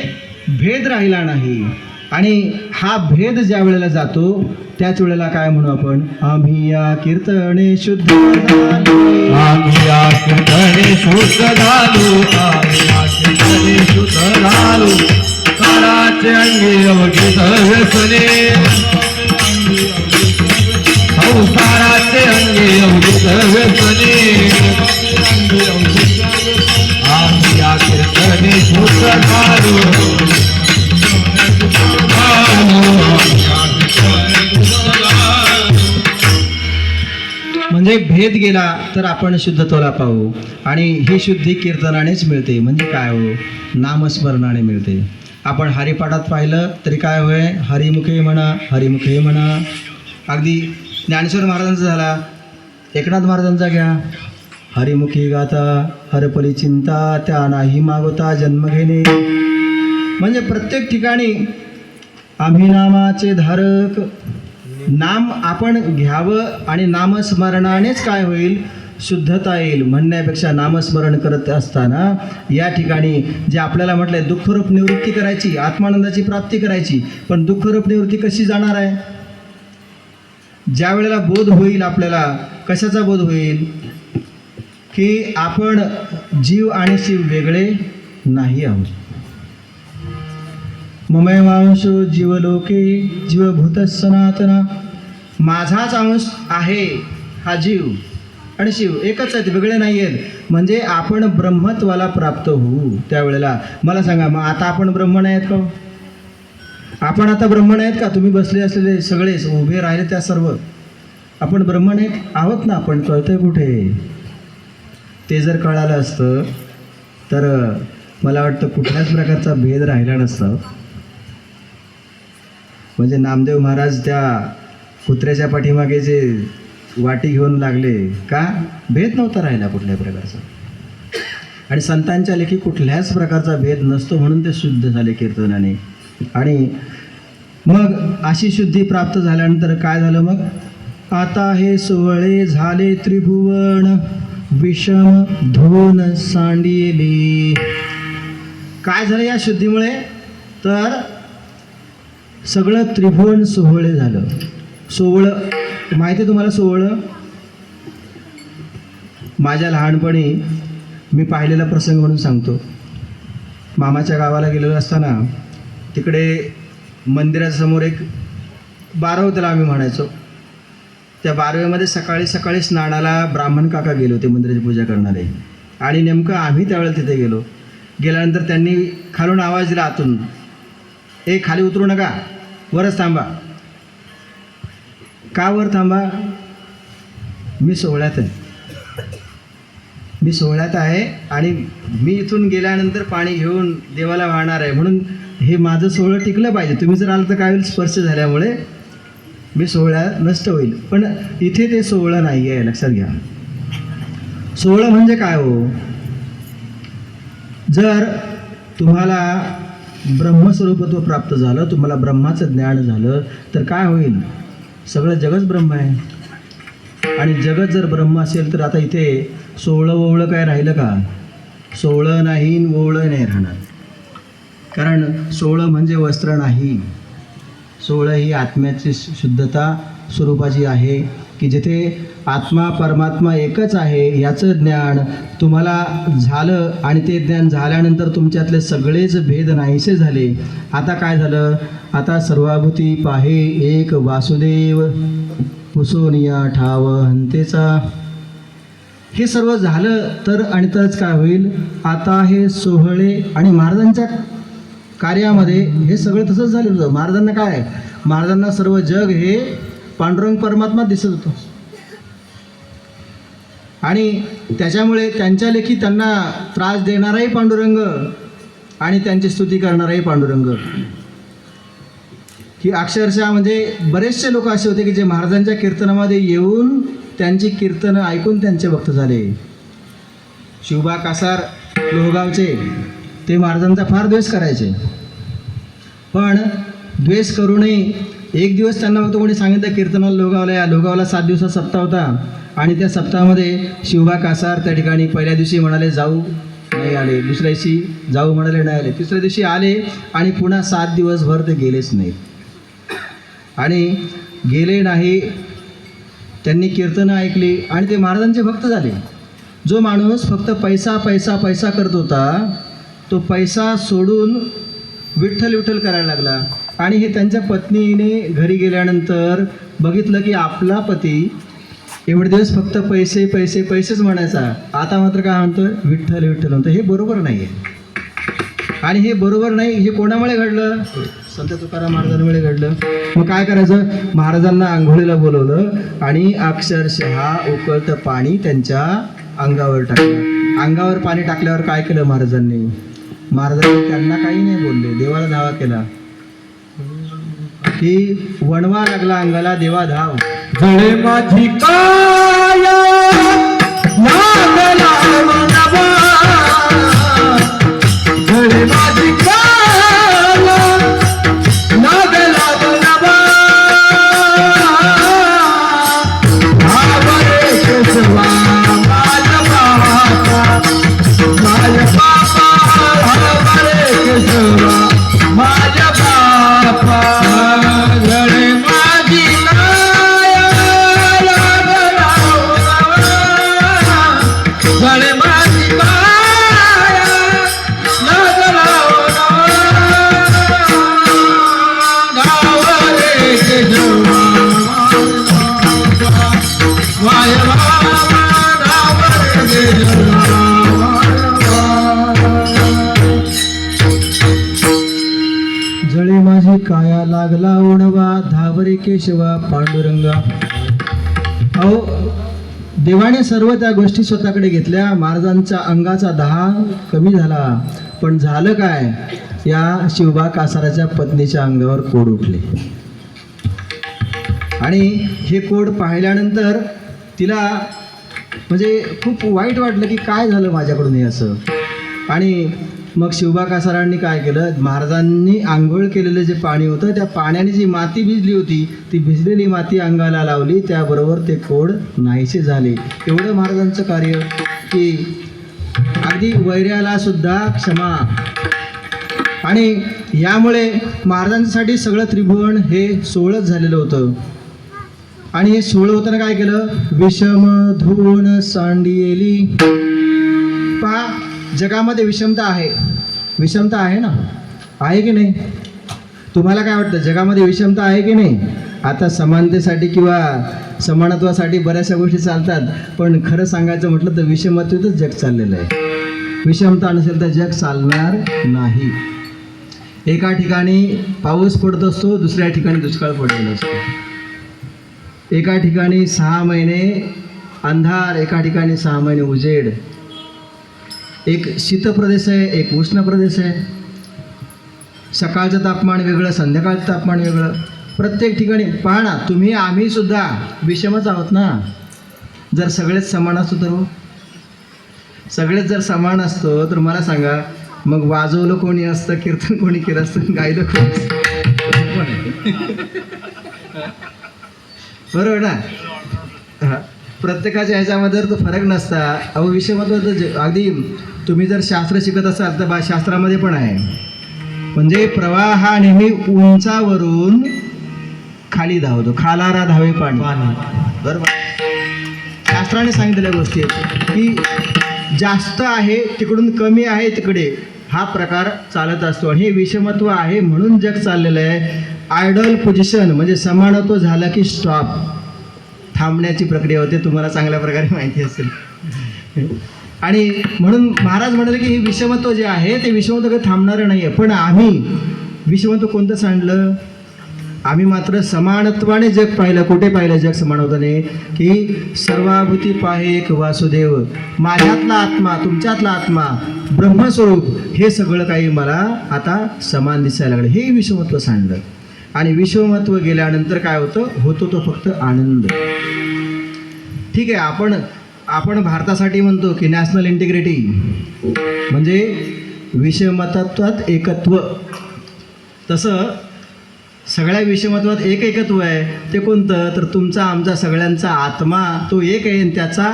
[SPEAKER 3] भेद राहिला नाही. आणि हा भेद ज्या वेळेला जातो त्याच वेळेला काय म्हणू आपण, आम्ही या कीर्तने शुद्ध झालो,
[SPEAKER 1] आम्ही या कीर्तने शुद्ध झालो, आम्ही या कीर्तने शुद्ध झालो. काळाचे अंगी अवघित व्यसने, संसाराचे अंगी अवघित व्यसने. आम्ही या कीर्तने शुद्ध झालो.
[SPEAKER 3] म्हणजे भेद गेला तर आपण शुद्धत्वाला पाहू. आणि ही शुद्धी कीर्तनानेच मिळते. म्हणजे काय हो, नामस्मरणाने मिळते. आपण हरिपाठात पाहिलं तरी काय होय, हरिमुखे म्हणा, हरिमुखे म्हणा. अगदी ज्ञानेश्वर महाराजांचा झाला, एकनाथ महाराजांचा घ्या, हरिमुखी गाता हरपली चिंता, त्या नाही मागोता जन्म घेणे. म्हणजे प्रत्येक ठिकाणी आम्ही नामाचे धारक, नाम आपण घ्यावं आणि नामस्मरणानेच काय होईल, शुद्धता येईल. म्हणण्यापेक्षा नामस्मरण करत असताना या ठिकाणी जे आपल्याला म्हटलं आहे, दुःखरूप निवृत्ती करायची, आत्मानंदाची प्राप्ती करायची. पण दुःखरूप निवृत्ती कशी जाणार आहे, ज्या वेळेला बोध होईल आपल्याला. कशाचा बोध होईल की आपण जीव आणि शिव वेगळे नाही आहोत. ममैवांशो जीवलोके जीवभूत सनातना, माझाच अंश आहे हा जीव आणि शिव एकच आहेत, वेगळे नाही आहेत. म्हणजे आपण ब्रह्मत्वाला प्राप्त होऊ. त्यावेळेला मला सांगा, मग आता आपण ब्रह्मण आहेत का? आपण आता ब्रह्मण आहेत का? तुम्ही बसले असलेले सगळे उभे राहिले त्या सर्व आपण ब्रह्मण आहेत आहोत ना? आपण कळतंय कुठे? ते जर कळालं असतं तर मला वाटतं कुठल्याच प्रकारचा भेद राहिला नसता. म्हणजे नामदेव महाराज त्या कुत्र्याच्या पाठीमागे जे वाटी घेऊन लागले का, भेद नव्हता राहिला कुठल्या प्रकारचा. आणि संतांच्या लेखी कुठल्याच प्रकारचा भेद नसतो, म्हणून ते शुद्ध झाले कीर्तनाने. आणि मग अशी शुद्धी प्राप्त झाल्यानंतर काय झालं, मग आता हे सोहळे झाले त्रिभुवन, विषम धोन सांडिले. काय झालं या शुद्धीमुळे, तर सगळं त्रिभुवन सोहळे झालं. सोहळं माहिती आहे तुम्हाला? सोहळं माझ्या लहानपणी मी पाहिलेला प्रसंग म्हणून सांगतो. मामाच्या गावाला गेलेलो असताना तिकडे मंदिराच्या समोर एक बारव त्याला आम्ही म्हणायचो. त्या बारवेमध्ये सकाळी सकाळी स्नानाला ब्राह्मण काका गेले होते मंदिराची पूजा करणारे. आणि नेमकं आम्ही त्यावेळेला तिथे गेलो. गेल्यानंतर त्यांनी खालून आवाज दिला आतून, ए खाली उतरू नका, वरच थांबा. का वर थांबा? मी सोहळ्यात आहे, मी सोहळ्यात आहे आणि मी इथून गेल्यानंतर पाणी घेऊन देवाला वाहणार आहे, म्हणून हे माझं सोहळं टिकलं पाहिजे. तुम्ही जर आलं तर काय होईल, स्पर्श झाल्यामुळे मी सोहळ्यात नष्ट होईल. पण इथे ते सोहळं नाही आहे, लक्षात घ्या. सोहळं म्हणजे काय हो, जर तुम्हाला ब्रह्मस्वरूपत्व प्राप्त झालं, तुम्हाला ब्रह्माचं ज्ञान झालं तर काय होईल, सगळं जगच ब्रह्म आहे. आणि जगत जर ब्रह्म असेल तर आता इथे सोहळं ओवळं काय राहिलं का? सोहळं नाही, ओवळं नाही राहणार. कारण सोहळं म्हणजे वस्त्र नाही. सोहळं ही आत्म्याची शुद्धता स्वरूपाची आहे की जिथे आत्मा परमात्मा एकच आहे याचं ज्ञान तुम्हाला झालं. आणि ते ज्ञान झाल्यानंतर तुमच्यातले सगळेच भेद नाहीसे झाले. आता काय झालं, आता सर्वाभूती पाहे एक वासुदेव, पुसोनिया ठाव हंतेचा. हे सर्व झालं तर आणि तरच काय होईल. आता हे सोहळे आणि महाराजांच्या कार्यामध्ये हे सगळं तसंच झालेलं होतं. महाराजांना काय, महाराजांना सर्व जग हे पांडुरंग परमात्मा दिसत होतं आणि त्याच्यामुळे त्यांच्या लेखी त्यांना त्रास देणाराही पांडुरंग आणि त्यांची स्तुती करणाराही पांडुरंग, की अक्षरशः म्हणजे बरेचसे लोक असे होते की जे महाराजांच्या कीर्तनामध्ये येऊन त्यांची कीर्तनं ऐकून त्यांचे भक्त झाले. शिवबा कासार लोहगावचे ते महाराजांचा फार द्वेष करायचे, पण द्वेष करूनही एक दिवस त्यांना फक्त कोणी सांगितलं कीर्तनाला लोहगावला या. लोहगावला 7 दिवसाचा सप्ताह होता आणि त्या सप्ताहामध्ये शिवबा कासार त्या ठिकाणी पहिल्या दिवशी म्हणाले जाऊ, नाही आले. दुसऱ्या दिवशी जाऊ म्हणाले, नाही आले. तिसऱ्या दिवशी आले आणि पुन्हा 7 दिवसभर ते गेलेच नाहीत. आणि गेले नाही, त्यांनी कीर्तनं ऐकली आणि ते महाराजांचे भक्त झाले. जो माणूस फक्त पैसा पैसा पैसा करत होता तो पैसा सोडून विठ्ठल विठ्ठल करायला लागला. आणि हे त्यांच्या पत्नीने घरी गेल्यानंतर बघितलं की आपला पती एवढे दिवस फक्त पैसे पैसे पैसेच म्हणायचा, आता मात्र काय म्हणतोय, विठ्ठल विठ्ठल म्हणतो. हे बरोबर नाही आहे. आणि हे बरोबर नाही, हे कोणामुळे घडलं, संत तुकाराम महाराजांमुळे घडलं. मग काय करायचं, महाराजांना आंघोळीला बोलवलं आणि अक्षरशः उकळतं पाणी त्यांच्या अंगावर टाकलं. अंगावर पाणी टाकल्यावर काय केलं महाराजांनी, महाराजांनी त्यांना काही नाही बोलले, देवाला धावा केला की वणवा लागला अंगाला, देवा धाव.
[SPEAKER 1] जळे माझी काया लागला वनवा, जळे माझी काया लागला वनवा, भावरे केशवा माझ्या बापा, माझ्या बापा, भावरे केशवा माझ्या बापा. जळे माझी काया लागला वनवा, जळे माझी काया लागला वनवा, भावरे केशवा माझ्या बापा, भावरे केशवा.
[SPEAKER 3] जळे माझी काया लागला ओढवा, धावरे केशवा पांडुरंगा. अहो, देवाने सर्व त्या गोष्टी स्वतःकडे घेतल्या. महाराजांच्या अंगाचा दाह कमी झाला, पण झालं काय, या शिवबा कासाराच्या पत्नीच्या अंगावर कोड उठले. आणि हे कोड पाहिल्यानंतर तिला म्हणजे खूप वाईट वाटलं की काय झालं माझ्याकडून हे असं. आणि मग शिवबा कासारांनी काय केलं, महाराजांनी आंघोळ केलेलं जे पाणी होतं त्या पाण्याने जी माती भिजली होती ती भिजलेली माती अंगाला लावली, त्याबरोबर ते कोड नाहीसे झाले. एवढं महाराजांचं कार्य की अगदी वैऱ्याला सुद्धा क्षमा. आणि यामुळे महाराजांसाठी सगळं त्रिभुवन हे सोहळंच झालेलं होतं. आणि हे सोहळं होताना काय केलं, विषम धुवून सांडियेली. पहा, जगामध्ये विषमता आहे, विषमता आहे ना, आहे की नाही, तुम्हाला काय वाटतं जगामध्ये विषमता आहे की नाही. आता समानतेसाठी किंवा समानत्वासाठी बऱ्याचशा गोष्टी चालतात, पण खरं सांगायचं म्हटलं तर विषमतेतच जग चाललेलं आहे. विषमता नसेल तर जग चालणार नाही. एका ठिकाणी पाऊस पडत असतो, दुसऱ्या ठिकाणी दुष्काळ पडलेला असतो. एका ठिकाणी 6 महिने अंधार, एका ठिकाणी 6 महिने उजेड. एक शीत प्रदेश आहे, एक उष्ण प्रदेश आहे. सकाळचं तापमान वेगळं, संध्याकाळचं तापमान वेगळं. प्रत्येक ठिकाणी पहा ना, तुम्ही आम्ही सुद्धा विषमच आहोत ना. जर सगळेच समान असतो तर, सगळेच जर समान असतो तर मला सांगा, मग वाजवलं कोणी असतं, कीर्तन कोणी केलं असतं, गायलं कोणी असतं, बरोबर ना. हां, प्रत्येकाच्या ह्याच्यामध्ये तो फरक नसता. अहो, विषमत्वाचं अगदी तुम्ही जर शास्त्र शिकत असाल तर शास्त्रामध्ये पण आहे, म्हणजे प्रवाह हा नेहमी उंचावरून खाली धावतो, खालारा धावे पाणी, बरोबर. शास्त्राने सांगितलेल्या गोष्टी आहेत की जास्त आहे तिकडून कमी आहे तिकडे, हा प्रकार चालत असतो. आणि हे विषमत्व आहे म्हणून जग चाललेलं आहे. आयडल पोझिशन म्हणजे समानत्व झालं की स्टॉप, थांबण्याची प्रक्रिया होते, तुम्हाला चांगल्या प्रकारे माहिती असेल. आणि म्हणून महाराज म्हणाले की हे विषमत्व जे आहे ते विषमत्व काही थांबणारं नाही आहे. पण आम्ही विषमत्व कोणतं सांडलं? आम्ही मात्र समानत्वाने जग पाहिलं. कुठे पाहिलं जग समानत्वाने? की सर्वाभूती पाहे एक वासुदेव, माझ्यातला आत्मा, तुमच्यातला आत्मा, ब्रह्मस्वरूप, हे सगळं काही मला आता समान दिसायला लागलं. हे विषमत्व सांडलं. आणि विषमत्व गेल्यानंतर काय होतो तो फक्त आनंद. ठीक आहे, आपण भारतासाठी म्हणतो की नॅशनल इंटिग्रिटी म्हणजे विषमतत्वात एकत्व. तसं सगळ्या विषमत्वात एक एकत्व आहे. ते कोणतं? तर तुमचा आमचा सगळ्यांचा आत्मा तो एक आहे आणि त्याचा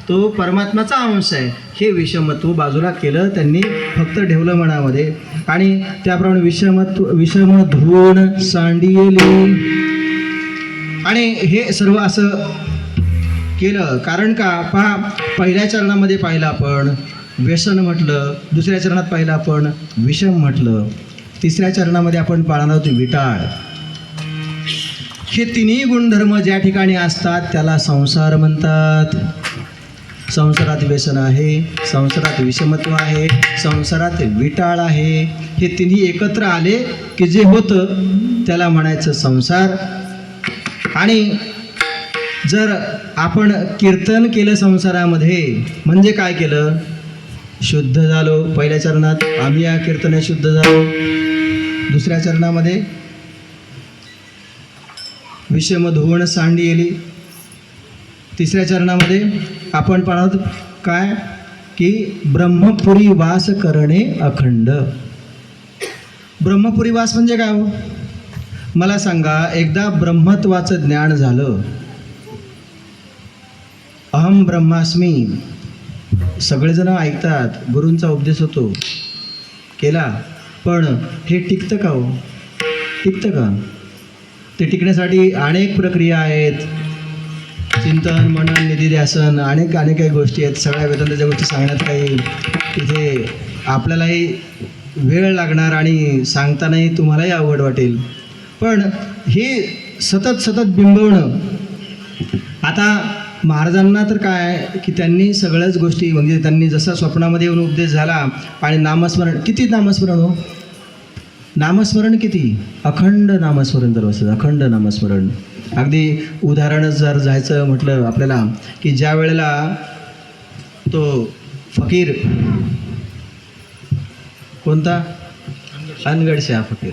[SPEAKER 3] तो परमात्माचा अंश आहे. हे विषमत्व बाजूला केलं त्यांनी, फक्त ठेवलं मनामध्ये. आणि त्याप्रमाणे विषम धुवण सांडियेली. आणि हे सर्व असं केलं कारण का? पहा, पहिल्या चरणामध्ये पाहिलं आपण व्यसन म्हटलं, दुसऱ्या चरणात पाहिलं आपण विषम म्हटलं, तिसऱ्या चरणामध्ये आपण पाळणार होतो विटाळ. हे तिन्ही गुणधर्म ज्या ठिकाणी असतात त्याला संसार म्हणतात. संसारात व्यसन आहे, संसारात विषमत्व आहे, संसारात विटाळ आहे. हे तिन्ही एकत्र आले की जे होतं त्याला म्हणायचं संसार. आणि जर आपण कीर्तन केलं संसारामध्ये म्हणजे काय केलं? शुद्ध झालो. पहिल्या चरणात आम्ही या कीर्तने शुद्ध झालो. दुसऱ्या चरणामध्ये विषम धुवण सांडियेली. तिसऱ्या चरणामध्ये आपण पाहत काय? की ब्रह्मपुरी वास करणे अखंड. ब्रह्मपुरी वास म्हणजे काय हो? मला सांगा, एकदा ब्रह्मत्वाचं ज्ञान झालं, अहम ब्रह्मास्मी, सगळेजण ऐकतात, गुरूंचा उपदेश होतो, केला, पण हे टिकतं का हो? टिकतं का? ते टिकण्यासाठी अनेक प्रक्रिया आहेत. चिंतन, मनन, निधिध्यासन, अनेक काही गोष्टी आहेत. सगळ्या वेदांताच्या गोष्टी सांगण्यात काही तिथे आपल्यालाही वेळ लागणार आणि सांगतानाही तुम्हालाही अवघड वाटेल. पण हे सतत बिंबवणं. आता महाराजांना तर काय की त्यांनी सगळ्याच गोष्टी म्हणजे त्यांनी जसा स्वप्नामध्ये येऊन उपदेश झाला आणि नामस्मरण, किती नामस्मरण हो? नामस्मरण किती? अखंड नामस्मरण दरवर्षी, अखंड नामस्मरण. अगदी उदाहरणच जर जायचं म्हटलं आपल्याला की ज्या वेळेला तो फकीर कोणता? अनगडशाह फकीर.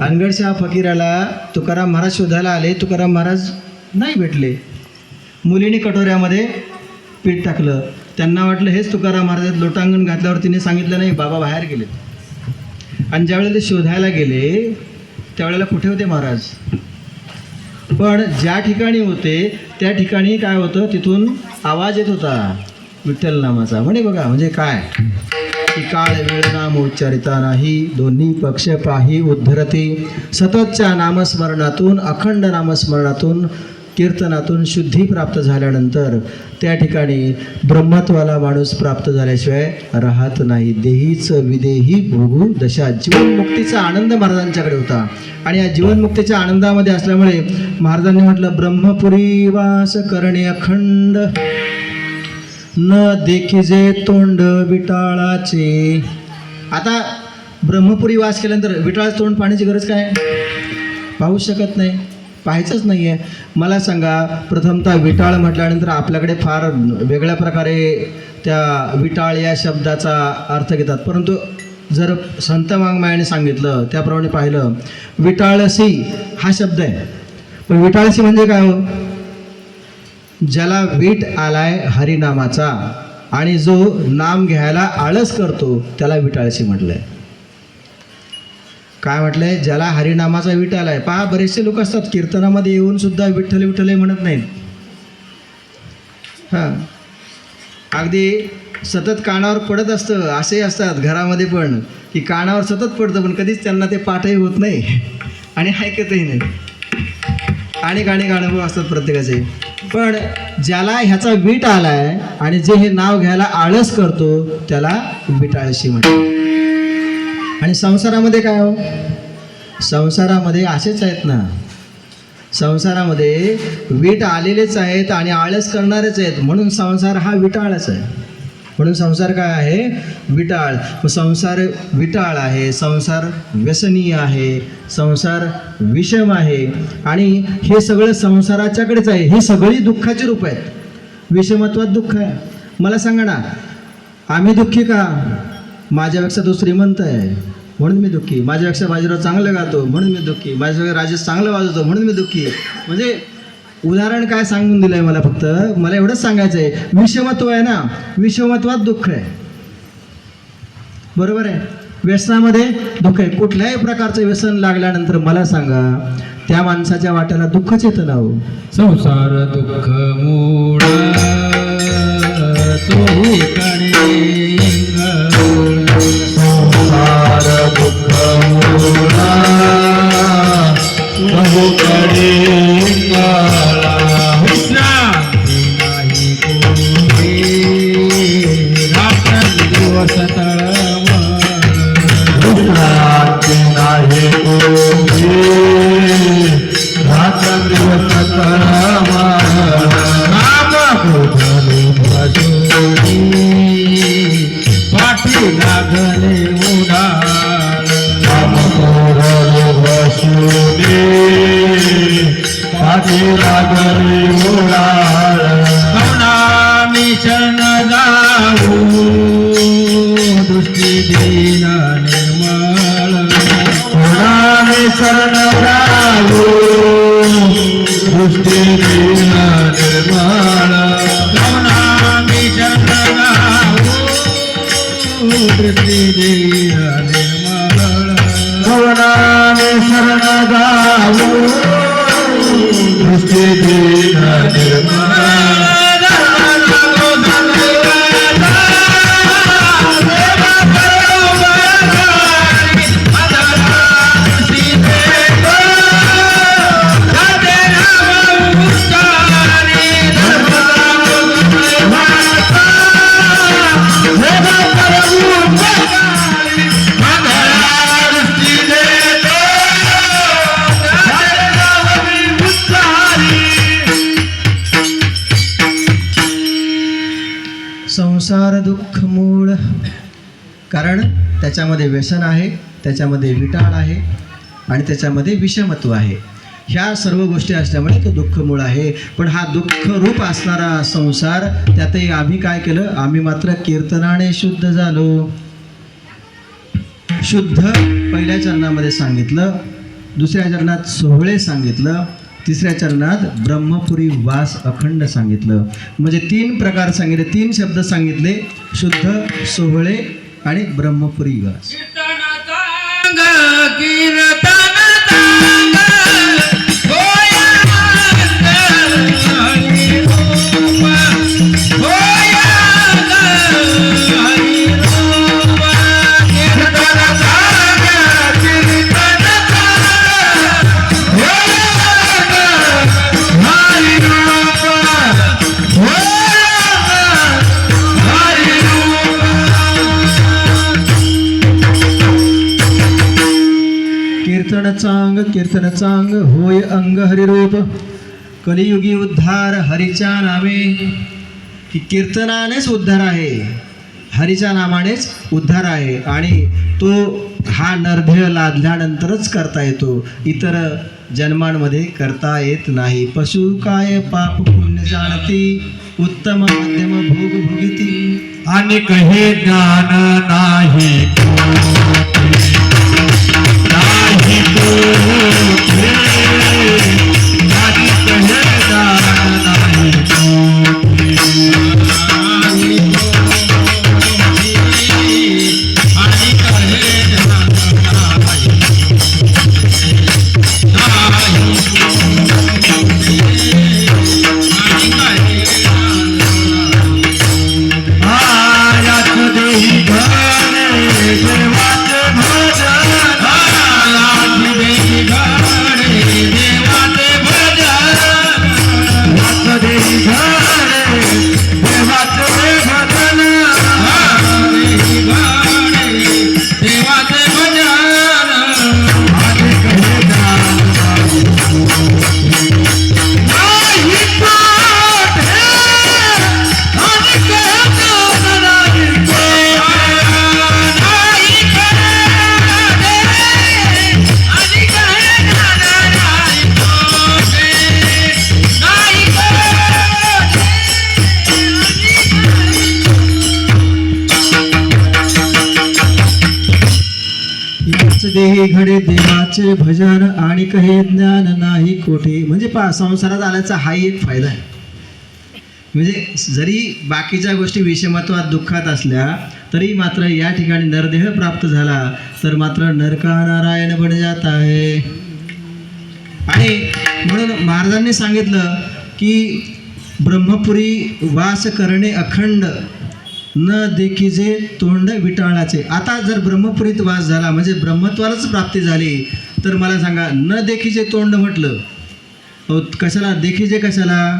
[SPEAKER 3] अनगडशाह फकीराला तुकाराम महाराज शोधायला आले. तुकाराम महाराज नाही भेटले. मुलीने कटोऱ्यामध्ये पीठ टाकलं. त्यांना वाटलं हेच तुकाराम महाराज. लोटांगण घातल्यावर तिने सांगितलं नाही, बाबा बाहेर गेले. आणि ज्यावेळेला ते शोधायला गेले त्यावेळेला कुठे होते महाराज? पण ज्या ठिकाणी होते त्या ठिकाणी काय होतं? तिथून आवाज येत होता विठ्ठल नामाचा. म्हणे बघा म्हणजे काय की काळ वेळ नाम उच्चारिता नाही, दोन्ही पक्ष पाही उद्धरती. सततच्या नामस्मरणातून, अखंड नामस्मरणातून, कीर्तनातून शुद्धी प्राप्त झाल्यानंतर त्या ठिकाणी ब्रह्मत्वाला माणूस प्राप्त झाल्याशिवाय राहत नाही. देहीच विदेही भोगू दशा. जीवनमुक्तीचा आनंद महाराजांच्याकडे होता. आणि या जीवनमुक्तीच्या आनंदामध्ये असल्यामुळे महाराजांनी म्हटलं ब्रह्मपुरी वास करणे अखंड, न देखिजे तोंड विटाळाचे. आता ब्रह्मपुरी वास केल्यानंतर विटाळाचं तोंड पाहण्याची गरज काय? पाहू शकत नाही, पाहायचंच नाही आहे. मला सांगा, प्रथमतः विटाळ म्हटल्यानंतर आपल्याकडे फार वेगळ्या प्रकारे त्या विटाळ या शब्दाचा अर्थ घेतात. परंतु जर संत वाङ्मयाने सांगितलं त्याप्रमाणे पाहिलं, विटाळसी हा शब्द आहे. पण विटाळसी म्हणजे काय हो? ज्याला वीट आलाय हरिनामाचा आणि जो नाम घ्यायला आळस करतो त्याला विटाळसी म्हटलंय. काय म्हटलंय? ज्याला हरिनामाचा वीट आलाय. पहा, बरेचसे लोक असतात कीर्तनामध्ये येऊन सुद्धा विठ्ठल विठ्ठल म्हणत नाहीत. हां, अगदी सतत कानावर पडत असतं. असे असतात घरामध्ये पण की कानावर सतत पडतं पण कधीच त्यांना ते पाठही होत नाही आणि ऐकतही नाही. अनेक अनुभव असतात प्रत्येकाचे. पण ज्याला ह्याचा वीट आलाय आणि जे हे नाव घ्यायला आळस करतो त्याला विटाळशी म्हणतात. आणि संसारामध्ये काय हो? संसारामध्ये असेच आहेत ना. संसारामध्ये वीट आलेलेच आहेत आणि आळस करणारेच आहेत, म्हणून संसार हा विटाळच आहे. म्हणून संसार काय आहे? विटाळ. मग संसार विटाळ आहे, संसार व्यसनीय आहे, संसार विषम आहे आणि हे सगळं संसाराच्याकडेच आहे. ही सगळी दुःखाची रूप आहेत. विषमत्वात दुःख आहे. मला सांगा ना, आम्ही दुःखी का? माझ्यापेक्षा तो श्रीमंत आहे म्हणून मी दुःखी, माझ्यापेक्षा बाजीराव चांगलं गातो म्हणून मी दुःखी, माझ्यापेक्षा राजेश चांगलं वाजवतो म्हणून मी दुःखी. म्हणजे उदाहरण काय सांगून दिलं आहे मला? फक्त मला एवढंच सांगायचं आहे, विषमत्व आहे ना, विषमत्वात दुःख आहे. बरोबर आहे. व्यसनामध्ये दुःख आहे. कुठल्याही प्रकारचं व्यसन लागल्यानंतर मला सांगा, त्या माणसाच्या वाट्याला दुःखच येतं ना हो.
[SPEAKER 1] संसार दुःख मूळ तो कणे संसार दुःख मूळ तो कणे नाही कोणी रात्र दिवस तळमळ नाही कोणी रात्र दिवस तळमळ पाठी लागले उडाल पाठी लागले उडाल मिशन जाऊ दृष्टी दीन निर्मळ शरण जाऊ दृष्टी दीन निर्मळ मिशन जाऊ दृष्टी दीन निर्मळ शरण जाऊ दृष्टी दीन निर्मळ
[SPEAKER 3] संसार दुःख मूळ, कारण त्याच्यामध्ये व्यसन आहे, त्याच्यामध्ये विटाळ आहे आणि त्याच्यामध्ये विषमत्व आहे. ह्या सर्व गोष्टी असल्यामुळे तो दुःख मूळ आहे. पण हा दुःख रूप असणारा संसार, त्यातही आम्ही काय केलं? आम्ही मात्र कीर्तनाने शुद्ध झालो. शुद्ध पहिल्या चरणामध्ये सांगितलं, दुसऱ्या चरणात सोहळे सांगितलं, तिसऱ्या चरणात ब्रह्मपुरी वास अखंड सांगितलं. म्हणजे 3 प्रकार सांगितले, 3 शब्द सांगितले, शुद्ध, सोहळे आणि ब्रह्मपुरी वास. कीर्तन चांग होय अंग हरिरूप, कलियुगी उद्धार हरीच्या नामे. की कीर्तनानेच उद्धार आहे, हरीच्या नामानेच उद्धार आहे आणि तो हा नरदेह लादल्यानंतरच करता येतो, इतर जन्मांमध्ये करता येत नाही. पशु काय पाप पुण्य जाणती, उत्तम मध्यम भोग भोगिती.
[SPEAKER 1] आणि कहे ज्ञान नाही देवाचे भजन
[SPEAKER 3] तेही घडे देवाचे भजन आणि कहे ज्ञान नाही कोठे. म्हणजे पहा, संसारात आल्याचा हाही एक फायदा आहे. म्हणजे जरी बाकीच्या गोष्टी विषमत्वात दुःखात असल्या तरी मात्र या ठिकाणी नरदेह प्राप्त झाला तर मात्र नरका नारायण बन जात आहे. आणि म्हणून महाराजांनी सांगितलं की ब्रह्मपुरी वास करणे अखंड न देखीजे तोंड विटाळाचे. आता जर ब्रह्मपुरीत वास झाला म्हणजे ब्रह्मत्वालाच प्राप्ती झाली तर मला सांगा, न देखीजे तोंड म्हटलं कशाला, देखीजे कशाला,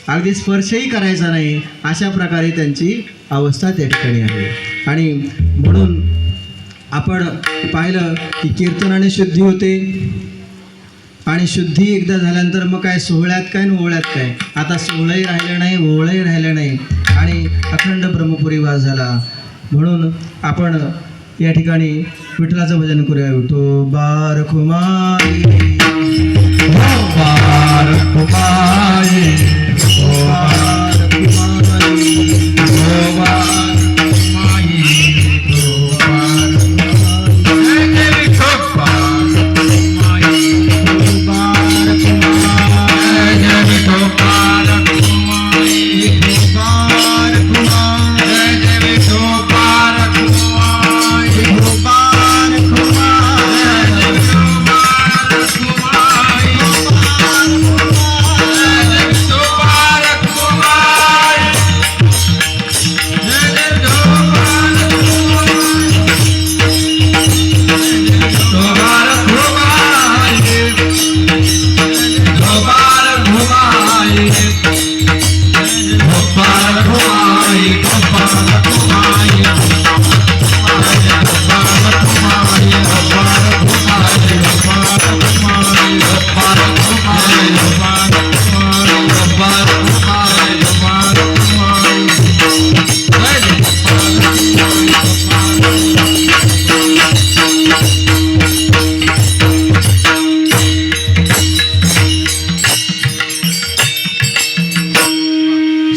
[SPEAKER 3] अगदी स्पर्शही करायचा नाही अशा प्रकारे त्यांची अवस्था त्या ठिकाणी आहे. आणि म्हणून आपण पाहिलं की कीर्तनाने शुद्धी होते आणि शुद्धी एकदा झाल्यानंतर मग काय सोहळ्यात काय न ओवळ्यात काय. आता सोहळंही राहिलं नाही, ओवळंही राहिलं नाही आणि अखंड ब्रह्मपुरी वास झाला. म्हणून आपण या ठिकाणी विठ्ठलाचं भजन करूया. विठो बार कुमारी
[SPEAKER 1] बार कुमारी
[SPEAKER 3] बार कुमारी
[SPEAKER 1] बार कुमारी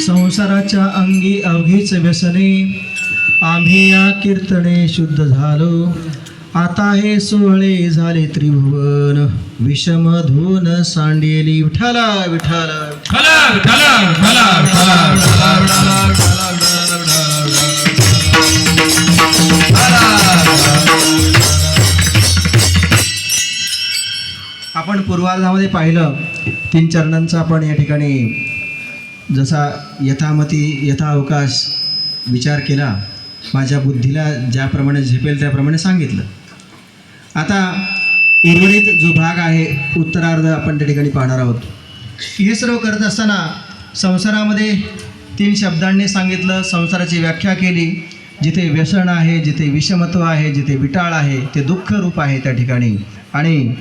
[SPEAKER 3] संसाराच्या अंगी अवघीच व्यसने आम्ही या कीर्तने शुद्ध झालो. आता हे सोहळे झाले त्रिभुवन विषम धुन सांडेली. विठाला विठाला
[SPEAKER 1] खला खला खला खला
[SPEAKER 3] आपण पूर्वार्धामध्ये पाहिलं 3 चरणांचा आपण या ठिकाणी जसा यथामती यथाअवकाश विचार केला, माझ्या बुद्धीला ज्याप्रमाणे झेपेल त्याप्रमाणे सांगितलं. आता उर्वरित जो भाग आहे उत्तरार्ध आपण त्या ठिकाणी पाहणार आहोत. हे सर्व करत असताना संसारामध्ये 3 शब्दांनी सांगितलं, संसाराची व्याख्या केली. जिथे व्यसन आहे, जिथे विषमत्व आहे, जिथे विटाळ आहे ते दुःख रूप आहे त्या ठिकाणी. आणि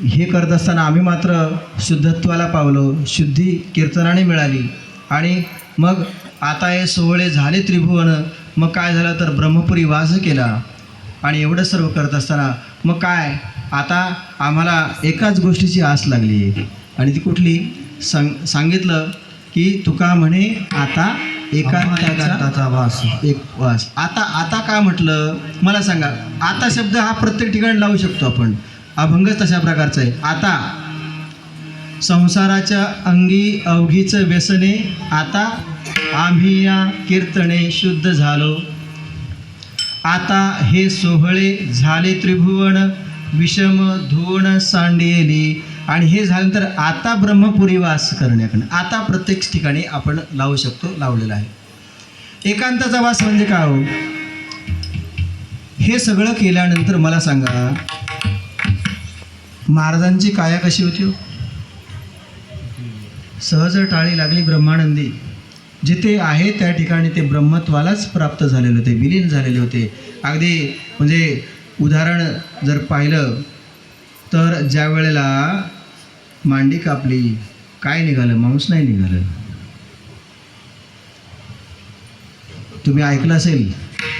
[SPEAKER 3] हे करत असताना आम्ही मात्र शुद्धत्वाला पावलो, शुद्धी कीर्तनाने मिळाली. आणि मग आता हे सोहळे झाले त्रिभुवन. मग काय झालं तर ब्रह्मपुरी वास केला. आणि एवढं सर्व करत असताना मग काय, आता आम्हाला एकाच गोष्टीची आस लागली आणि ती कुठली, सांगितलं की तुका म्हणे आता एकांताचा वास, एक वास. आता का म्हटलं मला सांगा. आता शब्द हा प्रत्येक ठिकाणी लावू शकतो आपण, अभंगच तशा प्रकारचा आहे. आता संसाराच्या अंगी अवघीचं व्यसने आता आम्ही या कीर्तने शुद्ध झालो. आता हे सोहळे झाले त्रिभुवन विषम धुवन सांडेली. आणि हे झाल्यानंतर आता ब्रह्मपुरी वास करण्याकडे आता प्रत्येक ठिकाणी आपण लावू शकतो, लावलेलं आहे. एकांताचा वास म्हणजे काय हो? हे सगळं केल्यानंतर मला सांगा, महाराजांची काया कशी होती हो? सहज टाळी लागली ब्रह्मानंदी. जिथे आहे त्या ठिकाणी ते ब्रह्मत्वालाच प्राप्त झालेले होते, विलीन झालेले होते. अगदी म्हणजे उदाहरण जर पाहिलं तर ज्या वेळेला मांडी कापली, काय निघालं? मांस नाही निघालं. तुम्ही ऐकलं असेल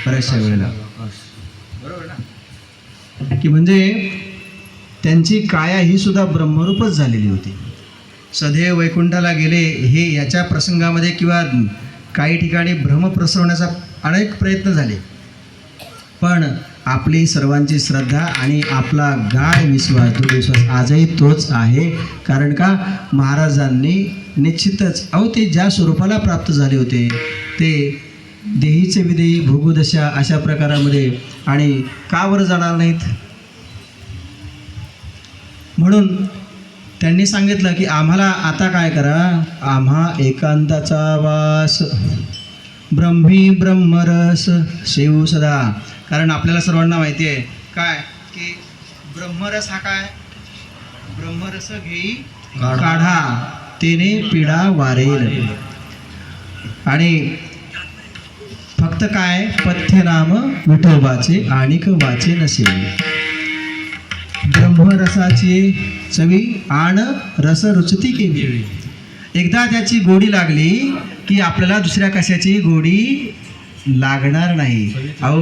[SPEAKER 3] बऱ्याचशा वेळेला, बरोबर ना, की म्हणजे त्यांची काया ही सुद्धा ब्रह्मरूपच झालेली होती. सदैव वैकुंठाला गेले हे याच्या प्रसंगामध्ये किंवा काही ठिकाणी भ्रम प्रसरवण्याचा अनेक प्रयत्न झाले, पण आपली सर्वांची श्रद्धा आणि आपला गाढ विश्वास दृढ विश्वास आजही तोच आहे. कारण का महाराजांनी निश्चितच ते ज्या स्वरूपाला प्राप्त झाले होते ते देहीचे विदेही भोगदशा अशा प्रकारामध्ये आणि का बरं जाणार नाहीत. म्हणून त्यांनी सांगितलं की आम्हाला आता काय करा, आम्हा एकांताचा वास ब्रह्मी ब्रह्मरस सेवू सदा. कारण आपल्याला सर्वांना माहिती आहे काय की ब्रह्मरस हा काय, ब्रह्मरस घेई काढा तेने पिढा वारेल. आणि फक्त काय पथ्य नाम विठोबाचे आणिक वाचे नसेल. ब्रह्मरसाची चवी आण रस रुचती केली. एकदा त्याची गोडी लागली की आपल्याला दुसऱ्या कशाची गोडी लागणार नाही. अहो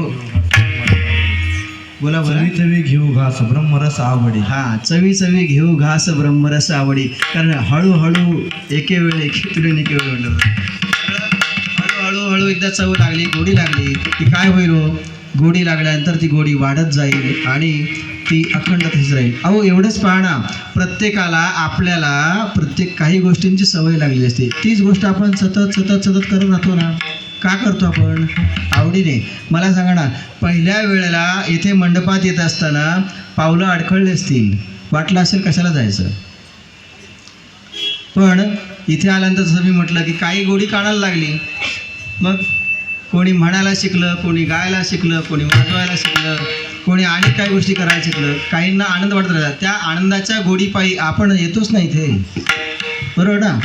[SPEAKER 3] बोला बोला.
[SPEAKER 1] चवी चवी घेऊ घास ब्रह्मरस आवडी.
[SPEAKER 3] हां, चवी चवी घेऊ घास ब्रह्मरस आवडी. कारण हळूहळू एके वेळ एके तुले एके वेळ म्हणलं हळूहळू एकदा चव लागली, गोडी लागली की काय होईल हो, गोडी लागल्यानंतर ती गोडी वाढत जाईल आणि ती अखंड तशीच राहील. अहो एवढंच पहा ना, प्रत्येकाला आपल्याला प्रत्येक काही गोष्टींची सवय लागलेली असते. तीच गोष्ट आपण सतत सतत सतत करत राहतो ना. का करतो आपण? आवडीने. मला सांगा ना, पहिल्या वेळेला इथे मंडपात येत असताना पावलं अडखळले असतील, वाटलं असेल कशाला जायचं. पण इथे आल्यानंतर जसं मी म्हटलं की काही गोडी काढायला लागली. मग कोणी म्हणायला शिकलं, कोणी गायला शिकलं, कोणी वाजवायला शिकलं, कोणी आणि काही गोष्टी करायला शिकलं. काहींना आनंद वाटत राहिला. त्या आनंदाच्या गोडीपायी आपण येतोच नाही इथे, बरोबर ना.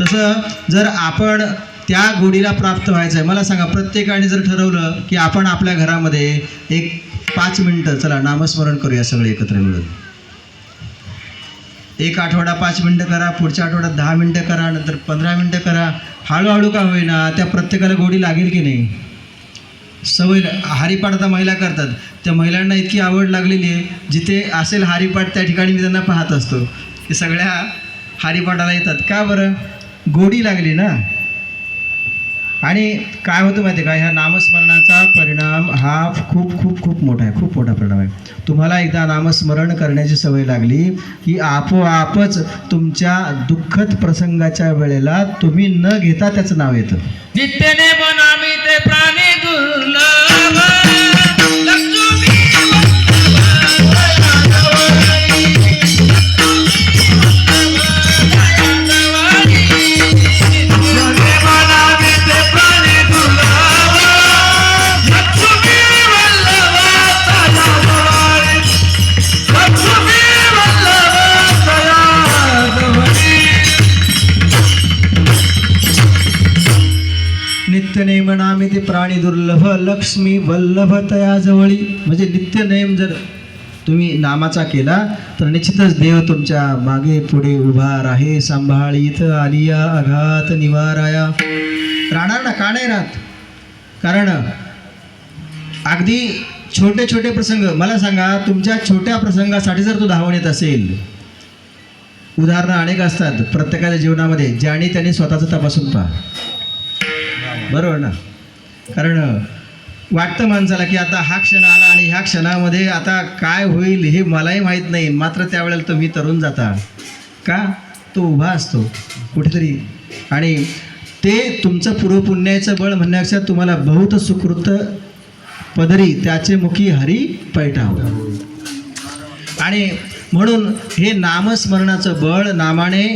[SPEAKER 3] तसं जर आपण त्या गोडीला प्राप्त व्हायचं आहे, मला सांगा प्रत्येकाने जर ठरवलं की आपण आपल्या घरामध्ये एक 5 मिनटं चला नामस्मरण करूया सगळे एकत्र मिळून. एक आठवडा 5 मिनटं करा, पुढच्या आठवड्यात 10 मिनटं करा, नंतर 15 मिनटं करा. हळूहळू का होईना त्या प्रत्येकाला गोडी लागेल की नाही. सवय. हरिपाठ आता महिला करतात, त्या महिलांना इतकी आवड लागलेली आहे, जिथे असेल हरिपाठ त्या ठिकाणी मी त्यांना पाहत असतो की सगळ्या हरिपाठाला येतात. का बरं? गोडी लागली ना. आणि काय होतं माहिती आहे का, ह्या नामस्मरणाचा परिणाम हा खूप खूप खूप मोठा आहे, खूप मोठा परिणाम आहे. तुम्हाला एकदा नामस्मरण करण्याची सवय लागली की आपोआपच तुमच्या दुःखद प्रसंगाच्या वेळेला तुम्ही न घेता त्याचं नाव येतं.
[SPEAKER 1] नित्यने बनामी ते प्राणी दुर्लभ लक्ष्मी
[SPEAKER 3] नित्यनेम नामे ते प्राणी दुर्लभ लक्ष्मी वल्लभ तया जवळी. म्हणजे नित्यनेम जर तुम्ही नामाचा केला तर निश्चितच देव तुमच्या मागे पुढे उभा राहे. सांभाळीत आलिया आघात निवाराया. राहणार ना, का नाही राहत. कारण अगदी छोटे छोटे प्रसंग, मला सांगा तुमच्या छोट्या प्रसंगासाठी जर तू धावून येत असेल, उदाहरणं अनेक असतात प्रत्येकाच्या जीवनामध्ये, ज्याने त्याने स्वतःचं तपासून पहा, बरोबर ना. कारण वाटतं माणसाला की आता हा क्षण आला आणि ह्या क्षणामध्ये आता काय होईल हे मलाही माहीत नाही. मात्र त्यावेळेला तुम्ही तरुण जाता का, तो उभा असतो कुठेतरी. आणि ते तुमचं पूर्वपुण्याचं बळ म्हणण्यापेक्षा तुम्हाला बहुत सुकृत पदरी त्याचे मुखी हरी पैठाव. आणि म्हणून हे नामस्मरणाचं बळ, नामाने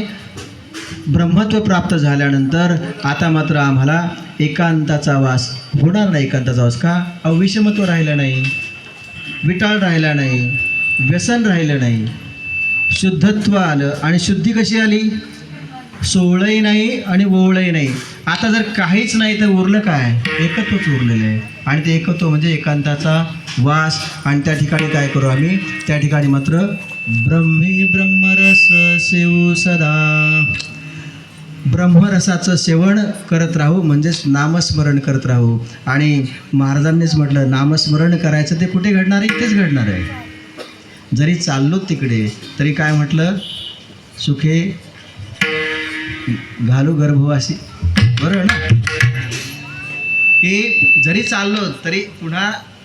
[SPEAKER 3] ब्रह्मत्व प्राप्त झाल्यानंतर आता मात्र आम्हाला एकांताचा वास होणार नाही. एकांताचा वास का? अविषमत्व राहिलं नाही, विटाळ राहिला नाही, व्यसन राहिलं नाही, शुद्धत्व आलं. आणि शुद्धी कशी आली? सोवळही नाही आणि ओवळही नाही. आता जर काहीच नाही तर उरलं काय? एकत्वच उरलेलं आहे. आणि ते एकत्व म्हणजे एकांताचा वास. आणि त्या ठिकाणी काय करू आम्ही? त्या ठिकाणी मात्र ब्रह्मी ब्रह्मरस सेवू सदा. ब्रह्मरसाचं सेवन करत राहू, म्हणजेच नामस्मरण करत राहू. आणि महाराजांनीच म्हटलं नामस्मरण करायचं ते कुठे घडणार आहे? इथेच घडणार आहे. जरी चाललो तिकडे तरी काय म्हटलं? सुखे घालू गर्भवासी, बरोबर ना. की जरी चाललो तरी पुन्हा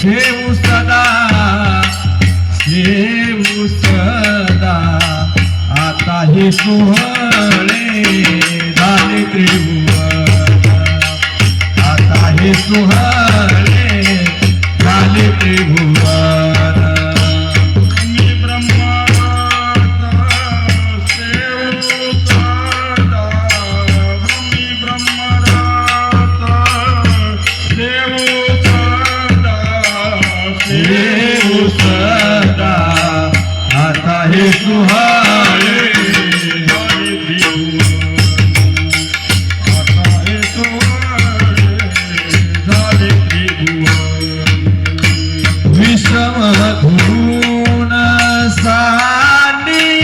[SPEAKER 1] सेवू सदा आता हे सोहळे झाले त्रिभुवन आता हे सोहळे झाले त्रिभुवन
[SPEAKER 2] मी ब्रह्माचा सेवू सदा मी ब्रह्मराचा सेवू सदा
[SPEAKER 1] देव सदा आता हे सुहाळे
[SPEAKER 2] झाले त्रिभुवन आता हे सोहळे झाले त्रिभुवन
[SPEAKER 1] विषम धून सांडिले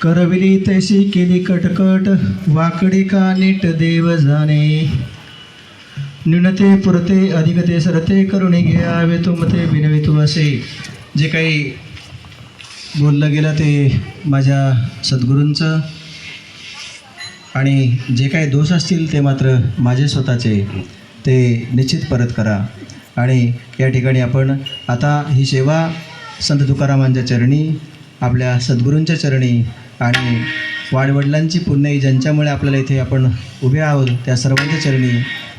[SPEAKER 3] करविली तैसी केली कटकट, वाकडी का नीट देव जाणे. न्यूनते पुरते अधिकते सरते, करुणे घ्यावे तुमते विनवी तू. असे जे काही बोललं गेलं ते माझ्या सद्गुरूंचं, आणि जे काही दोष असतील ते मात्र माझे स्वतःचे, ते निश्चित परत करा. आणि या ठिकाणी आपण आता ही सेवा संत तुकारामांच्या चरणी, आपल्या सद्गुरूंच्या चरणी आणि वाडवडिलांची पुण्यही ज्यांच्यामुळे आपल्याला इथे आपण उभे आहोत त्या सर्वांच्या चरणी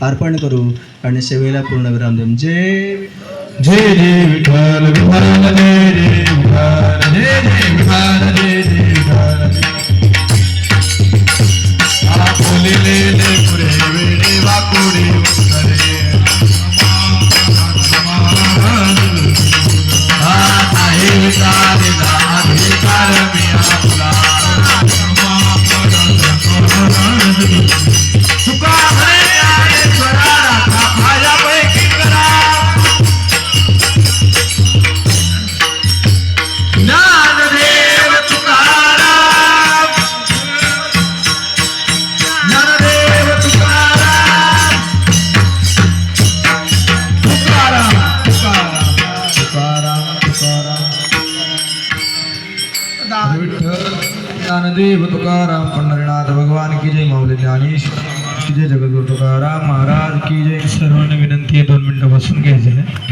[SPEAKER 3] अर्पण करू आणि सेवेला पूर्णविराम देऊ. जय
[SPEAKER 1] जय जय विठ्ठल विठ्ठल जय जय विठ्ठल जय जय विठ्ठल जय जय विठ्ठल. आपुलेले पुरे वेडे वाकुडे उत्तरे, आता हे विचारेला अधिकार मी आपला. तुका म्हणे आहे स्वरा राखा माझ्यापैकी करा. ज्ञानदेव तुकाराम, ज्ञानदेव तुकाराम, तुकाराम तुकाराम तुकाराम तुकाराम. विठ्ठल ज्ञानदेव तुकाराम पंढरीनाथ भगवान की जय. माऊली ज्ञानेश्वर की जय. जगद्गुरु तुकाराम महाराज की जय. सर्वांना विनंती आहे 2 मिनिटं बसून घ्यायचं आहे.